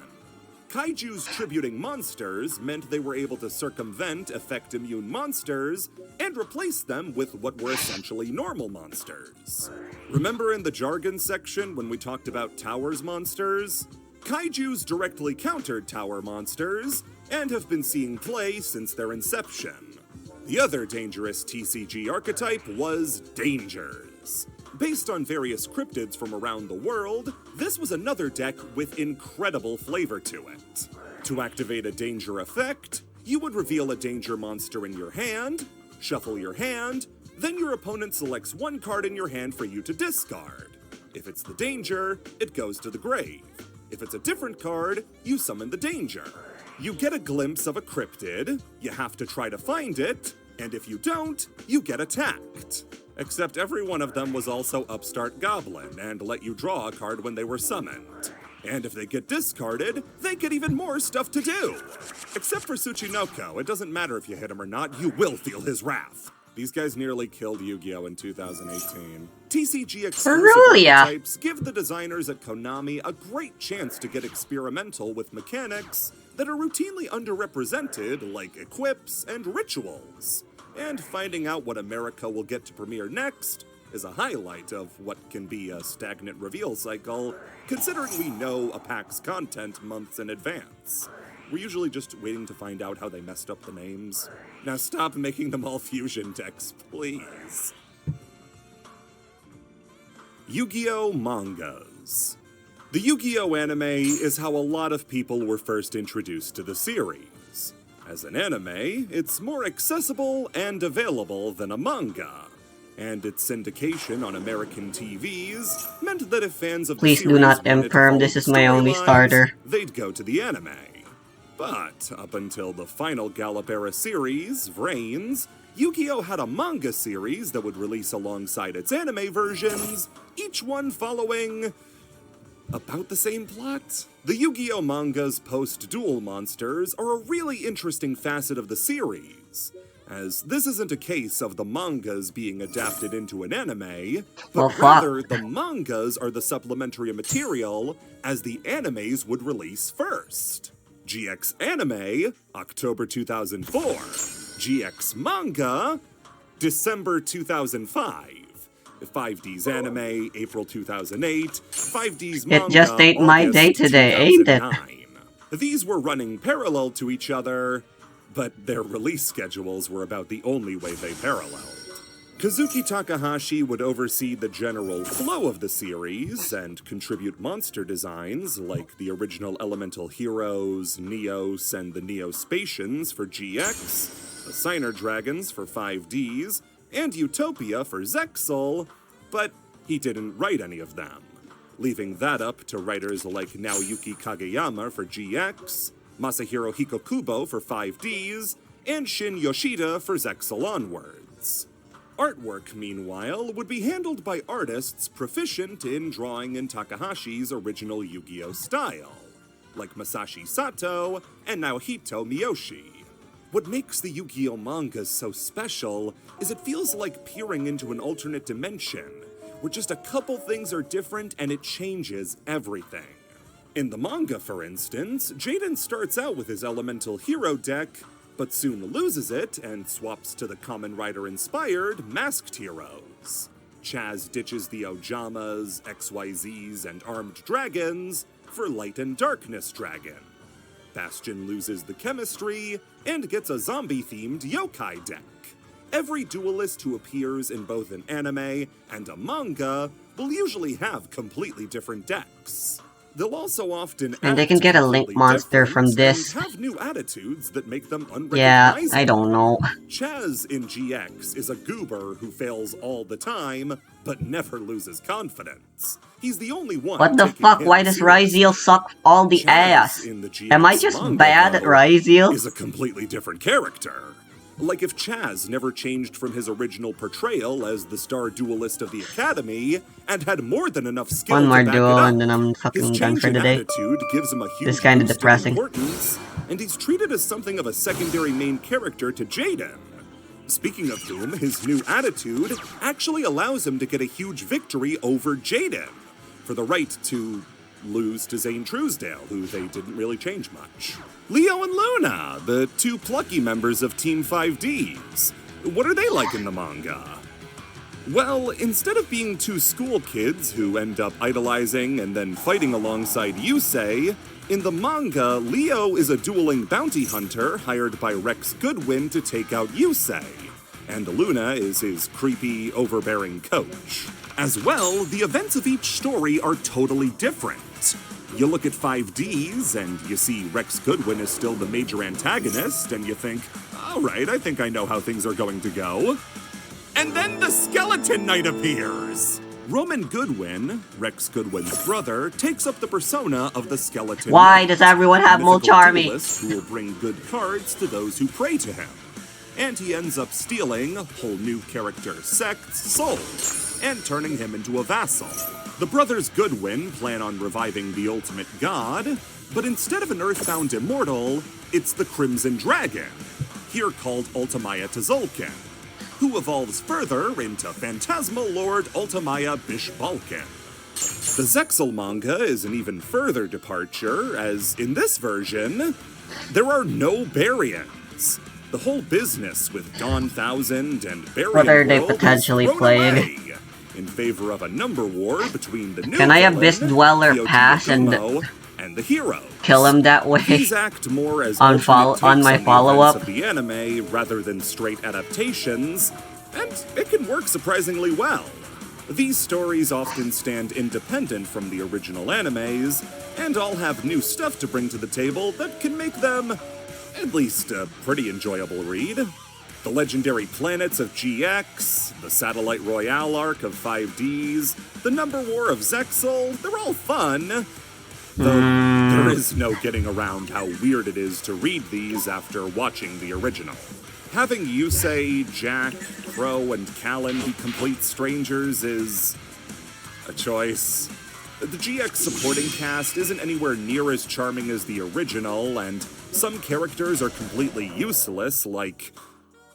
Kaijus tributing monsters meant they were able to circumvent effect-immune monsters and replace them with what were essentially normal monsters. Remember in the jargon section when we talked about Towers monsters? Kaijus directly countered Tower monsters and have been seeing play since their inception. The other dangerous TCG archetype was Dangers. Based on various cryptids from around the world, this was another deck with incredible flavor to it. To activate a Danger effect, you would reveal a Danger monster in your hand, shuffle your hand, then your opponent selects one card in your hand for you to discard. If it's the Danger, it goes to the grave. If it's a different card, you summon the Danger. You get a glimpse of a cryptid, you have to try to find it, and if you don't, you get attacked. Except every one of them was also Upstart Goblin and let you draw a card when they were summoned. And if they get discarded, they get even more stuff to do. Except for Tsuchinoko, it doesn't matter if you hit him or not, you will feel his wrath. These guys nearly killed Yu-Gi-Oh! In 2018. TCG exclusive archetypes give the designers at Konami a great chance to get experimental with mechanics that are routinely underrepresented, like equips and rituals. And finding out what America will get to premiere next is a highlight of what can be a stagnant reveal cycle, considering we know a pack's content months in advance. We're usually just waiting to find out how they messed up the names. Now stop making them all fusion decks, please. Yu-Gi-Oh! Mangas. The Yu-Gi-Oh! Anime is how a lot of people were first introduced to the series. As an anime, it's more accessible and available than a manga. And its syndication on American TVs meant that if fans of Please the do series not wanted to imperm, follow this is the my only storylines, starter. they'd go to the anime. But up until the final Gallop Era series, Vrains, Yu-Gi-Oh! Had a manga series that would release alongside its anime versions, each one following about the same plot. The Yu-Gi-Oh! Manga's post-duel monsters are a really interesting facet of the series. as this isn't a case of the mangas being adapted into an anime, Well, but fuck. rather the mangas are the supplementary material as the animes would release first. GX Anime, October 2004. GX Manga, December 2005. 5D's Anime, April 2008. 5D's Manga, It just ain't my day August today, ain't it? 2009. These were running parallel to each other, but their release schedules were about the only way they paralleled. Kazuki Takahashi would oversee the general flow of the series and contribute monster designs like the original Elemental Heroes, Neos, and the Neospatians for GX, the Signer Dragons for 5Ds, and Utopia for Zexal, but he didn't write any of them, leaving that up to writers like Naoyuki Kageyama for GX, Masahiro Hikokubo for 5Ds, and Shin Yoshida for Zexal onwards. Artwork, meanwhile, would be handled by artists proficient in drawing in Takahashi's original Yu-Gi-Oh! Style, like Masashi Sato and Naohito Miyoshi. What makes the Yu-Gi-Oh! Mangas so special is it feels like peering into an alternate dimension, where just a couple things are different and it changes everything. In the manga, for instance, Jaden starts out with his Elemental Hero deck, but soon loses it and swaps to the Kamen Rider-inspired Masked Heroes. Chaz ditches the Ojamas, XYZs, and Armed Dragons for Light and Darkness Dragon. Bastion loses the chemistry and gets a zombie-themed yokai deck. Every duelist who appears in both an anime and a manga will usually have completely different decks. They'll also often And they can get a link monster from this. and have new attitudes that make them unrecognizable. Yeah, I don't know. Chaz in GX is a goober who fails all the time, but never loses confidence. He's the only one. What the taking fuck? him Why does seriously. Ryziel suck all the Chaz ass? in the GX Am I just manga, bad at though, Ryziel? is a completely different character. Like if Chaz never changed from his original portrayal as the star duelist of the Academy and had more than enough skill One more to back it duel up. and then I'm His fucking done change for in the day. attitude gives him a huge This kinda boost in depressing. importance, and he's treated as something of a secondary main character to Jaden. Speaking of whom, his new attitude actually allows him to get a huge victory over Jaden for the right to lose to Zane Truesdale, who they didn't really change much. Leo and Luna, the two plucky members of Team 5Ds. What are they like in the manga? Well, instead of being two school kids who end up idolizing and then fighting alongside Yusei, in the manga, Leo is a dueling bounty hunter hired by Rex Goodwin to take out Yusei, and Luna is his creepy, overbearing coach. As well, the events of each story are totally different. You look at 5Ds, and you see Rex Goodwin is still the major antagonist, and you think, alright, I think I know how things are going to go. And then the Skeleton Knight appears! Roman Goodwin, Rex Goodwin's brother, takes up the persona of the Skeleton Why Knight, does everyone have a mythical Molcharmi? duelist who will bring good cards to those who pray to him. And he ends up stealing whole new character Sect's soul, and turning him into a vassal. The brothers Goodwin plan on reviving the ultimate god, but instead of an earthbound immortal, it's the Crimson Dragon, here called Ultimaya Tzolk'in, who evolves further into Phantasmal Lord Ultimaya Bishbalkin. The Zexal manga is an even further departure, as in this version, there are no Baryons. The whole business with Dawn Thousand and Baryon What are they World is potentially thrown playing? away in favor of a number war between the new Can I villain, Abyss Dweller Kyoto pass and Umo, and the hero. kill him that way? These act more as On alternate on takes my the follow-up? events of the anime rather than straight adaptations, and it can work surprisingly well. These stories often stand independent from the original animes, and all have new stuff to bring to the table that can make them at least a pretty enjoyable read. The legendary planets of GX, the Satellite Royale arc of 5Ds, the Number War of Zexal, they're all fun. Though there is no getting around how weird it is to read these after watching the original. Having Yusei, Jack, Crow, and Callan be complete strangers is a choice. The GX supporting cast isn't anywhere near as charming as the original, and some characters are completely useless, like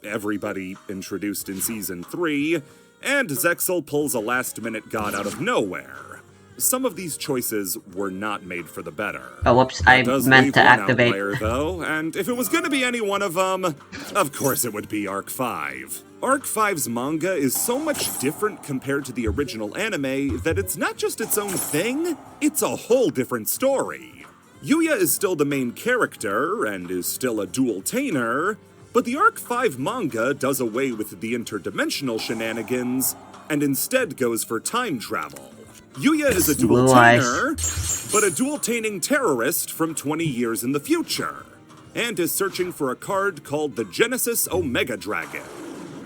everybody introduced in Season 3, and Zexal pulls a last-minute god out of nowhere. Some of these choices were not made for the better. Oh, whoops, I meant to activate. Outlier, though, and if it was gonna be any one of them, of course it would be Arc 5. Arc 5's manga is so much different compared to the original anime that it's not just its own thing, it's a whole different story. Yuya is still the main character, and is still a dual-tainer, but the Arc 5 manga does away with the interdimensional shenanigans, and instead goes for time travel. Yuya is a dual-tainer, but a dual-taining terrorist from 20 years in the future, and is searching for a card called the Genesis Omega Dragon,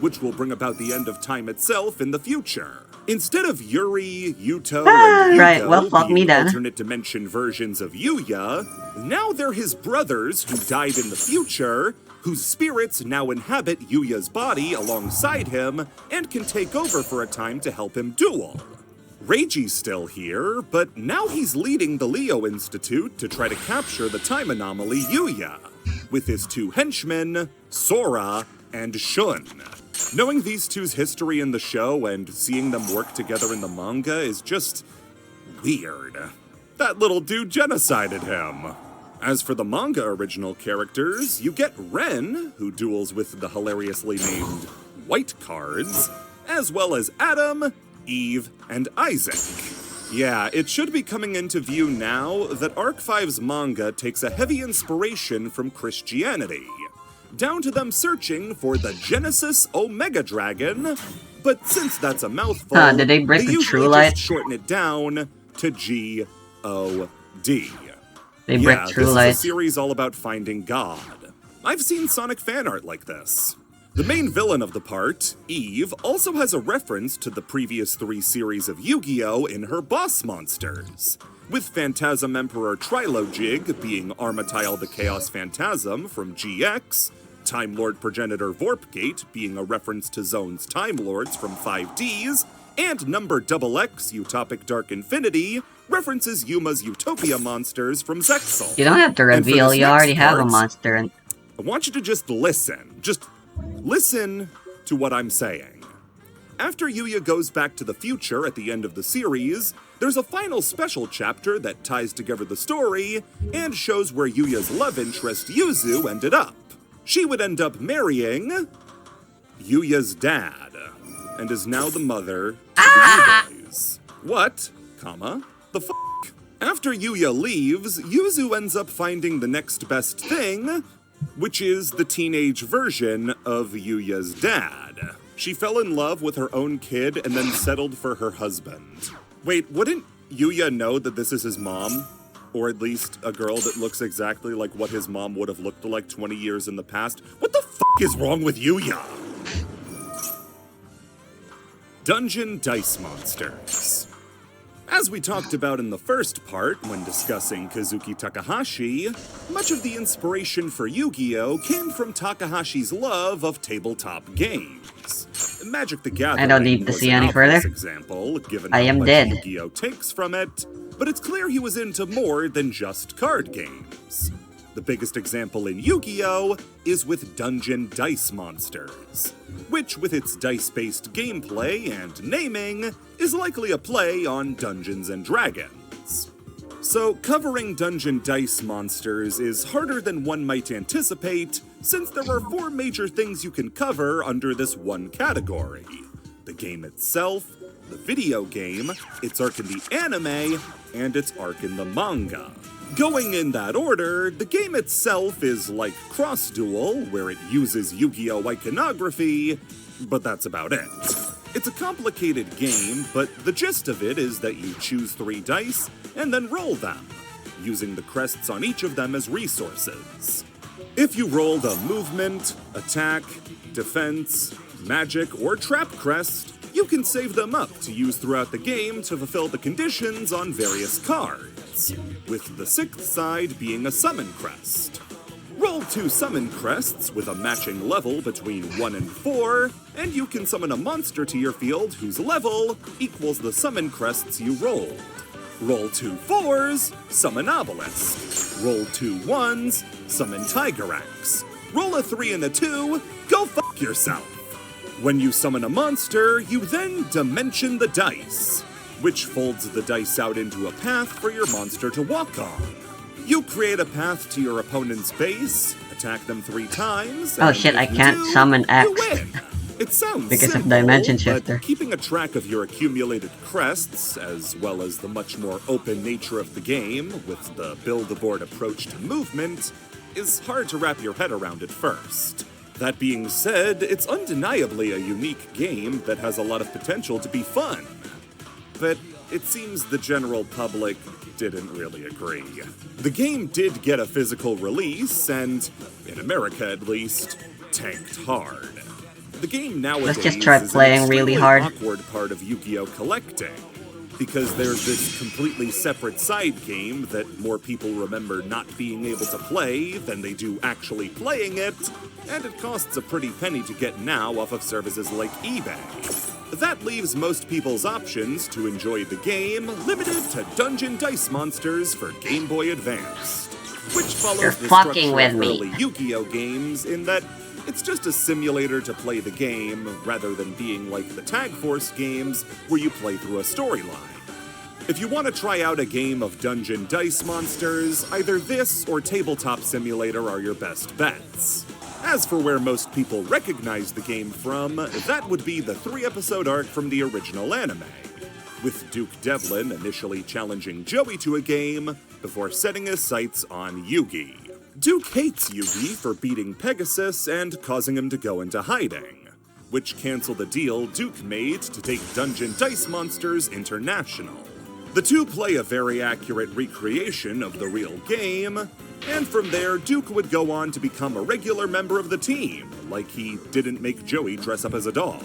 which will bring about the end of time itself in the future. Instead of Yuri, Yuto, and Yuko being alternate dimension versions of Yuya, now they're his brothers who died in the future, whose spirits now inhabit Yuya's body alongside him and can take over for a time to help him duel. Reiji's still here, but now he's leading the Leo Institute to try to capture the time anomaly Yuya, with his two henchmen, Sora and Shun. Knowing these two's history in the show and seeing them work together in the manga is just weird. That little dude genocided him. As for the manga original characters, you get Ren, who duels with the hilariously named White Cards, as well as Adam, Eve, and Isaac. Yeah, it should be coming into view now that Arc 5's manga takes a heavy inspiration from Christianity, down to them searching for the Genesis Omega Dragon, but since that's a mouthful, did they break the True Light? Just shorten it down to G-O-D. They break True Light. This is a series all about finding God. I've seen Sonic fan art like this. The main villain of the part, Eve, also has a reference to the previous 3 series of Yu-Gi-Oh! In her boss monsters, with Phantasm Emperor Trilojig being Armatile the Chaos Phantasm from GX, Time Lord Progenitor Vorpgate being a reference to Zone's Time Lords from 5Ds, and Number XX Utopic Dark Infinity references Yuma's Utopia monsters from Zexal. You don't have to reveal, you already have a monster. I want you to just listen. Just listen to what I'm saying. After Yuya goes back to the future at the end of the series, there's a final special chapter that ties together the story and shows where Yuya's love interest Yuzu ended up. She would end up marrying Yuya's dad, and is now the mother to the Yuya's. What, the f***? After Yuya leaves, Yuzu ends up finding the next best thing, which is the teenage version of Yuya's dad. She fell in love with her own kid and then settled for her husband. Wait, wouldn't Yuya know that this is his mom? Or at least a girl that looks exactly like what his mom would have looked like 20 years in the past? What the f*** is wrong with Yuya? Dungeon Dice Monsters. As we talked about in the first part when discussing Kazuki Takahashi, much of the inspiration for Yu-Gi-Oh! Came from Takahashi's love of tabletop games. Magic the Gathering I don't need to see any further. Example, given I am dead. Yu-Gi-Oh! Takes from it, but it's clear he was into more than just card games. The biggest example in Yu-Gi-Oh! Is with Dungeon Dice Monsters, which with its dice-based gameplay and naming, is likely a play on Dungeons & Dragons. So covering Dungeon Dice Monsters is harder than one might anticipate, since there are 4 major things you can cover under this one category: the game itself, the video game, its arc in the anime, and its arc in the manga. Going in that order, the game itself is like Cross Duel, where it uses Yu-Gi-Oh! Iconography, but that's about it. It's a complicated game, but the gist of it is that you choose 3 dice and then roll them, using the crests on each of them as resources. If you rolled a movement, attack, defense, magic, or trap crest, you can save them up to use throughout the game to fulfill the conditions on various cards, with the 6th side being a summon crest. Roll 2 summon crests with a matching level between 1 and 4, and you can summon a monster to your field whose level equals the summon crests you rolled. Roll 2 4s, summon Obelisk. Roll 2 1s, summon Tigerax. Roll a 3 and a 2, go fuck yourself. When you summon a monster, you then dimension the dice, which folds the dice out into a path for your monster to walk on. You create a path to your opponent's base, attack them 3 times. Oh shit, I can't summon X. You win. It sounds because simple, of Dimension Shifter. but keeping a track of your accumulated crests, as well as the much more open nature of the game, with the build-a-board approach to movement, is hard to wrap your head around at first. That being said, it's undeniably a unique game that has a lot of potential to be fun. But it seems the general public didn't really agree. The game did get a physical release, and, in America at least, tanked hard. The game nowadays Let's just try is playing an really extremely hard. awkward part of Yu-Gi-Oh! Collecting, because there's this completely separate side game that more people remember not being able to play than they do actually playing it, and it costs a pretty penny to get now off of services like eBay. That leaves most people's options to enjoy the game limited to Dungeon Dice Monsters for Game Boy Advance, which follows You're the fucking structure with of me. early Yu-Gi-Oh! Games in that it's just a simulator to play the game, rather than being like the Tag Force games, where you play through a storyline. If you want to try out a game of Dungeon Dice Monsters, either this or Tabletop Simulator are your best bets. As for where most people recognize the game from, that would be the 3-episode arc from the original anime, with Duke Devlin initially challenging Joey to a game before setting his sights on Yugi. Duke hates Yugi for beating Pegasus and causing him to go into hiding, which canceled the deal Duke made to take Dungeon Dice Monsters international. The two play a very accurate recreation of the real game, and from there, Duke would go on to become a regular member of the team, like he didn't make Joey dress up as a dog.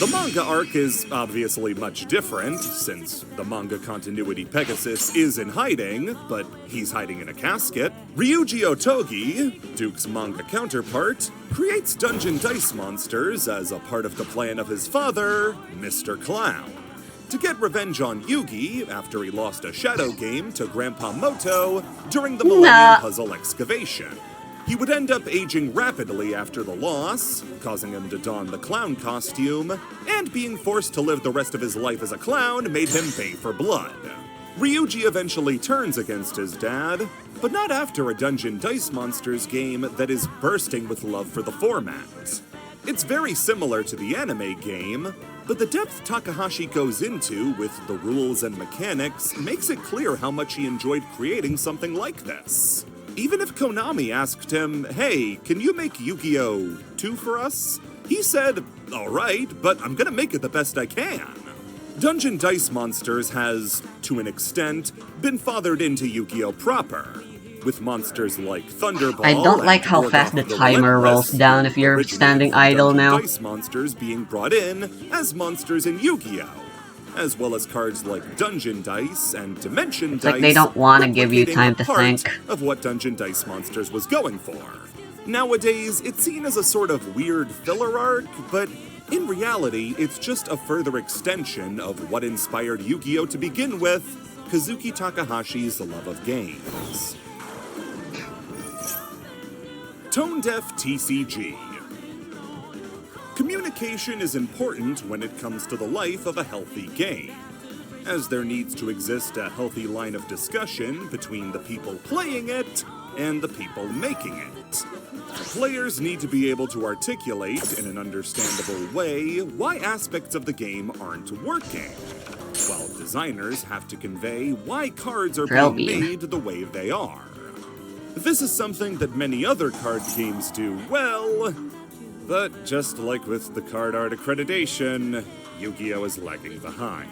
The manga arc is obviously much different, since the manga continuity Pegasus is in hiding, but he's hiding in a casket. Ryuji Otogi, Duke's manga counterpart, creates Dungeon Dice Monsters as a part of the plan of his father, Mr. Clown, to get revenge on Yugi after he lost a shadow game to Grandpa Moto during the Millennium Puzzle excavation. He would end up aging rapidly after the loss, causing him to don the clown costume, and being forced to live the rest of his life as a clown made him pay for blood. Ryuji eventually turns against his dad, but not after a Dungeon Dice Monsters game that is bursting with love for the format. It's very similar to the anime game, but the depth Takahashi goes into with the rules and mechanics makes it clear how much he enjoyed creating something like this. Even if Konami asked him, "Hey, can you make Yu-Gi-Oh! 2 for us?" he said, "Alright, but I'm gonna make it the best I can." Dungeon Dice Monsters has, to an extent, been fathered into Yu-Gi-Oh! Proper, with monsters like Thunderball. I don't like how fast the timer rolls down if you're standing idle now. Dice Monsters being brought in as monsters in Yu-Gi-Oh! As well as cards like Dungeon Dice and Dimension Dice. Like they don't want to give you time to part think. of what Dungeon Dice Monsters was going for. Nowadays, it's seen as a sort of weird filler arc, but in reality, it's just a further extension of what inspired Yu-Gi-Oh! To begin with, Kazuki Takahashi's love of games. Tone-deaf TCG. Communication is important when it comes to the life of a healthy game, as there needs to exist a healthy line of discussion between the people playing it and the people making it. Players need to be able to articulate in an understandable way why aspects of the game aren't working, while designers have to convey why cards are being made the way they are. This is something that many other card games do well, but just like with the card art accreditation, Yu-Gi-Oh! Is lagging behind.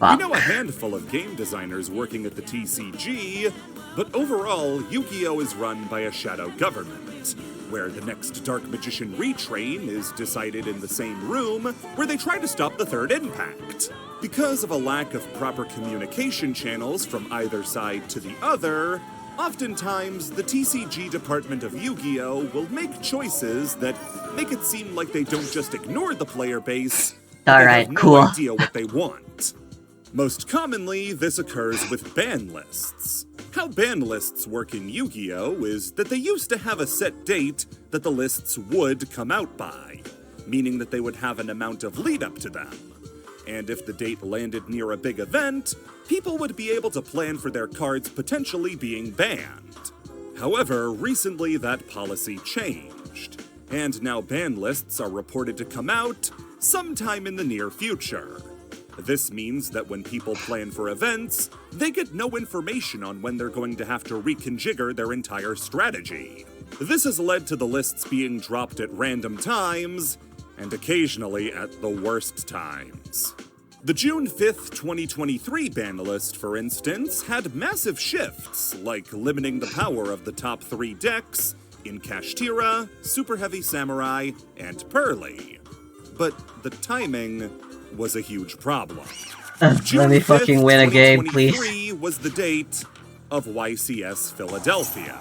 We know a handful of game designers working at the TCG, but overall, Yu-Gi-Oh! Is run by a shadow government, where the next Dark Magician retrain is decided in the same room where they try to stop the Third Impact. Because of a lack of proper communication channels from either side to the other, oftentimes, the TCG department of Yu-Gi-Oh! Will make choices that make it seem like they don't just ignore the player base, but they have no idea what they want. Most commonly, this occurs with ban lists. How ban lists work in Yu-Gi-Oh! Is that they used to have a set date that the lists would come out by, meaning that they would have an amount of lead up to them. And if the date landed near a big event, people would be able to plan for their cards potentially being banned. However, recently that policy changed, and now ban lists are reported to come out sometime in the near future. This means that when people plan for events, they get no information on when they're going to have to reconfigure their entire strategy. This has led to the lists being dropped at random times, and occasionally at the worst times. The June 5th, 2023 ban list, for instance, had massive shifts, like limiting the power of the top 3 decks in Kashtira, Super Heavy Samurai, and Pearly. But the timing was a huge problem. Let me fucking win a game, please. 2023 was the date of YCS Philadelphia.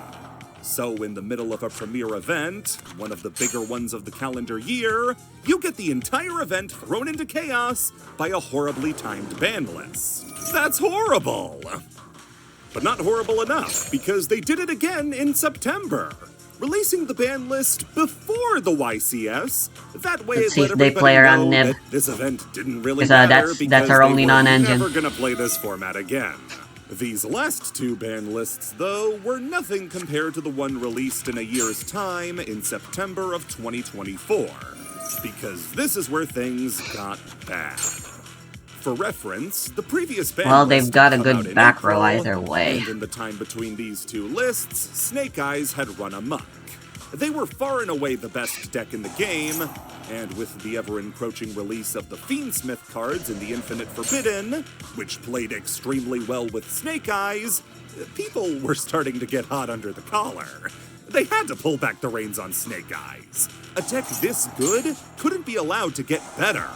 So in the middle of a premiere event, one of the bigger ones of the calendar year, you get the entire event thrown into chaos by a horribly timed ban list. That's horrible! But not horrible enough, because they did it again in September, releasing the ban list before the YCS. That way Let's it let see if they everybody play around know Nib. that this event didn't really 'Cause, matter that's because our only they were non-engine. never gonna play this format again. These last 2 ban lists, though, were nothing compared to the one released in a year's time in September of 2024, because this is where things got bad. For reference, the previous ban Well, list they've got a had come good out in back row April, either way. And in the time between these 2 lists, Snake Eyes had run amok. They were far and away the best deck in the game, and with the ever-encroaching release of the Fiendsmith cards in the Infinite Forbidden, which played extremely well with Snake Eyes, people were starting to get hot under the collar. They had to pull back the reins on Snake Eyes. A deck this good couldn't be allowed to get better.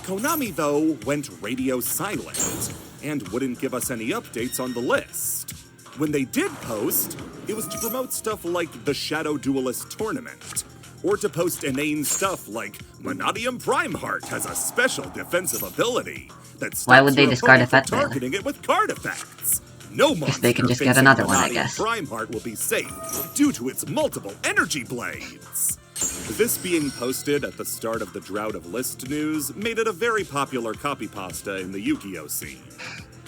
Konami, though, went radio silent, and wouldn't give us any updates on the list. When they did post, it was to promote stuff like the Shadow Duelist Tournament, or to post inane stuff like Monadium Primeheart has a special defensive ability that stops Why would they your discard opponent from effect then? targeting it with card effects. No monster they can just get facing another one, I Monadium guess. Primeheart will be safe due to its multiple energy blades. This being posted at the start of the drought of list news made it a very popular copy pasta in the Yu-Gi-Oh scene.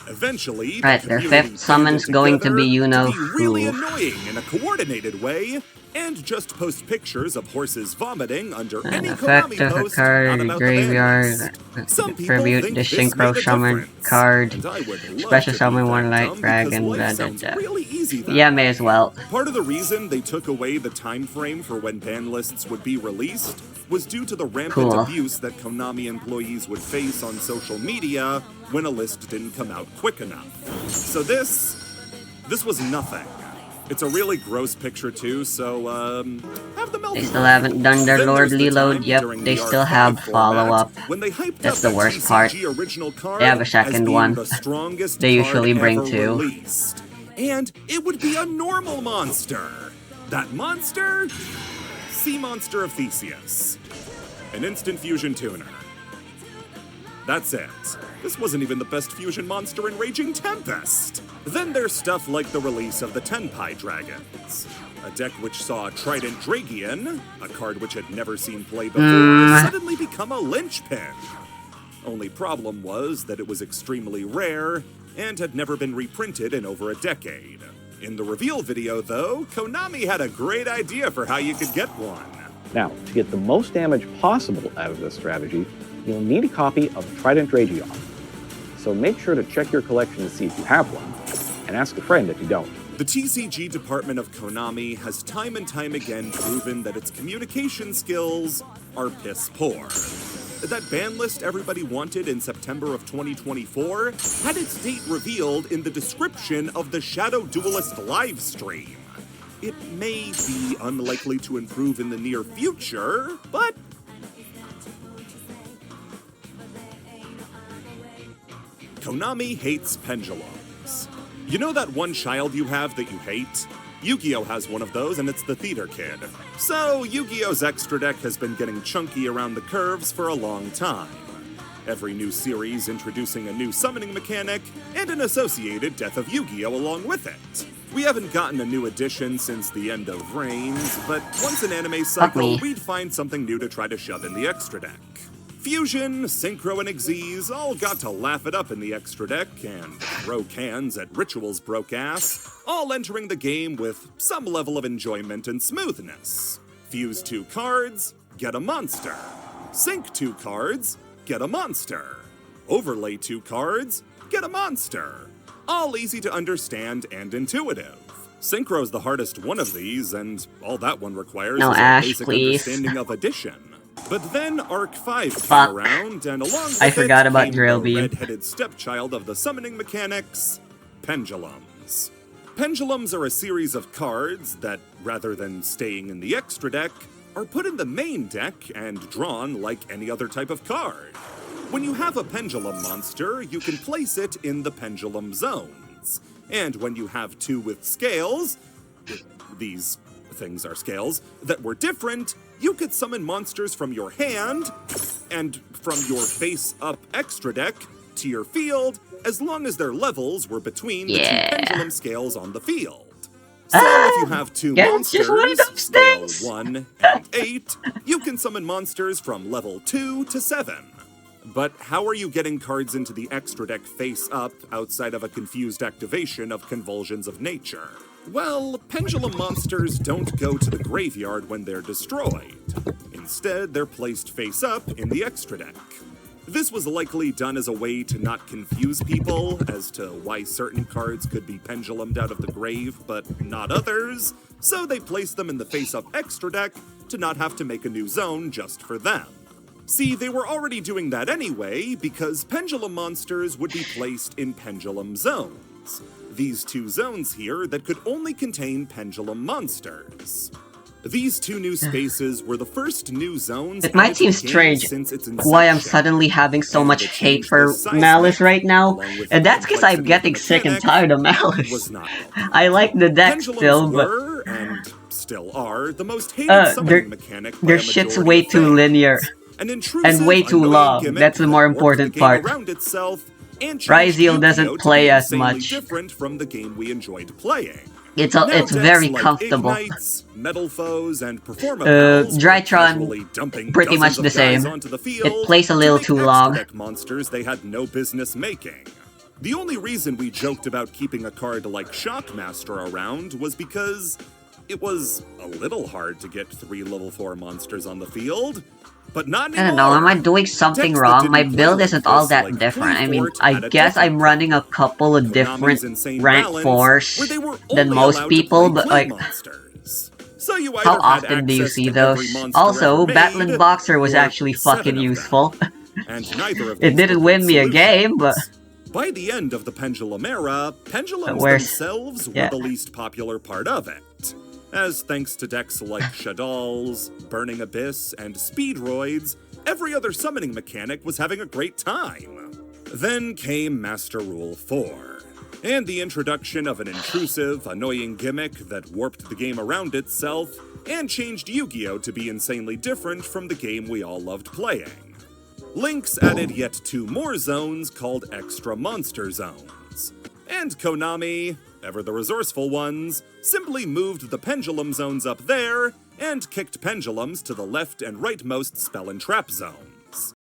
Eventually, Right, the their community 5th summon's going to be banded together you-know-who. really annoying in a coordinated way, and just post pictures of horses vomiting under any Effect Konami of a post card, not about the graveyard, ban list. Some people tribute, think the this Synchro made a Summon difference, card, and I would love Special to be Summon that one Light dumb Dragon, because life da, da, sounds da. really easy that Yeah, way. may as well. Part of the reason they took away the time frame for when ban lists would be released was due to the rampant Cool. abuse that Konami employees would face on social media when a list didn't come out quick enough. So this was nothing. It's a really gross picture too, so have the They still haven't done their lordly load. Yep, they still have follow-up. That's the worst part. They have a second one. They usually bring 2. Released. And it would be a normal monster. That monster? Sea Monster of Theseus. An instant fusion tuner. That's it. This wasn't even the best fusion monster in Raging Tempest. Then there's stuff like the release of the Tenpai Dragons, a deck which saw Trident Dragian, a card which had never seen play before, suddenly become a linchpin. Only problem was that it was extremely rare and had never been reprinted in over a decade. In the reveal video, though, Konami had a great idea for how you could get one. Now, to get the most damage possible out of this strategy, you'll need a copy of Trident Dragion. So make sure to check your collection to see if you have one, and ask a friend if you don't. The TCG department of Konami has time and time again proven that its communication skills are piss poor. That ban list everybody wanted in September of 2024 had its date revealed in the description of the Shadow Duelist livestream. It may be unlikely to improve in the near future, but Konami hates pendulums. You know that one child you have that you hate? Yu-Gi-Oh! Has one of those, and it's the theater kid. So, Yu-Gi-Oh!'s extra deck has been getting chunky around the curves for a long time. Every new series introducing a new summoning mechanic, and an associated Death of Yu-Gi-Oh! Along with it. We haven't gotten a new edition since the end of Reigns, but once an anime cycle, we'd find something new to try to shove in the extra deck. Fusion, Synchro, and Xyz all got to laugh it up in the extra deck and throw cans at Ritual's broke ass, all entering the game with some level of enjoyment and smoothness. Fuse 2 cards, get a monster. Sync 2 cards, get a monster. Overlay 2 cards, get a monster. All easy to understand and intuitive. Synchro's the hardest one of these, and all that one requires is a basic understanding of addition. But then Arc 5 came around, and along with I forgot about came Drill the Beam. red-headed stepchild of the summoning mechanics, pendulums. Pendulums are a series of cards that, rather than staying in the extra deck, are put in the main deck and drawn like any other type of card. When you have a pendulum monster, you can place it in the pendulum zones. And when you have 2 with scales, these things are scales, that were different, you could summon monsters from your hand and from your face-up extra deck to your field, as long as their levels were between the 2 pendulum scales on the field. So if you have 2 monsters, scale 1 and 8, you can summon monsters from level 2 to 7. But how are you getting cards into the extra deck face-up outside of a confused activation of Convulsions of Nature? Well, pendulum monsters don't go to the graveyard when they're destroyed. Instead, they're placed face-up in the extra deck. This was likely done as a way to not confuse people as to why certain cards could be pendulumed out of the grave, but not others, so they placed them in the face-up extra deck to not have to make a new zone just for them. See, they were already doing that anyway, because pendulum monsters would be placed in pendulum zones. These 2 zones here that could only contain pendulum monsters. These 2 new spaces were the first new zones. It might seem strange why I'm suddenly having so much hate for Malice right now, and that's because I'm getting sick and tired of Malice. I like the deck still, but and still are the most hated summoning mechanic. Their shit's way too linear and way too long. That's the more important part. Ryzeal doesn't play as much. Different from the game we enjoyed playing. It's very comfortable. Ignites, metal foes, and Drytron, pretty much the same. It plays a little too long. Monsters they had no business making. The only reason we joked about keeping a card like Shockmaster around was because it was a little hard to get 3 level 4 monsters on the field. But not anymore. I don't know, am I doing something wrong? My build isn't all that different. I mean, I guess I'm running a couple of different rank 4s than most people, but like, how often do you see those? Also, Battling Boxer was actually fucking useful. It didn't win me a game, but... By the end of the Pendulum era, pendulums themselves were the least popular part of it. As thanks to decks like Shadal's, Burning Abyss, and Speedroids, every other summoning mechanic was having a great time. Then came Master Rule 4, and the introduction of an intrusive, annoying gimmick that warped the game around itself and changed Yu-Gi-Oh! To be insanely different from the game we all loved playing. Lynx added yet 2 more zones called Extra Monster Zones. And Konami, ever the resourceful ones, simply moved the pendulum zones up there and kicked pendulums to the left and rightmost spell and trap zones.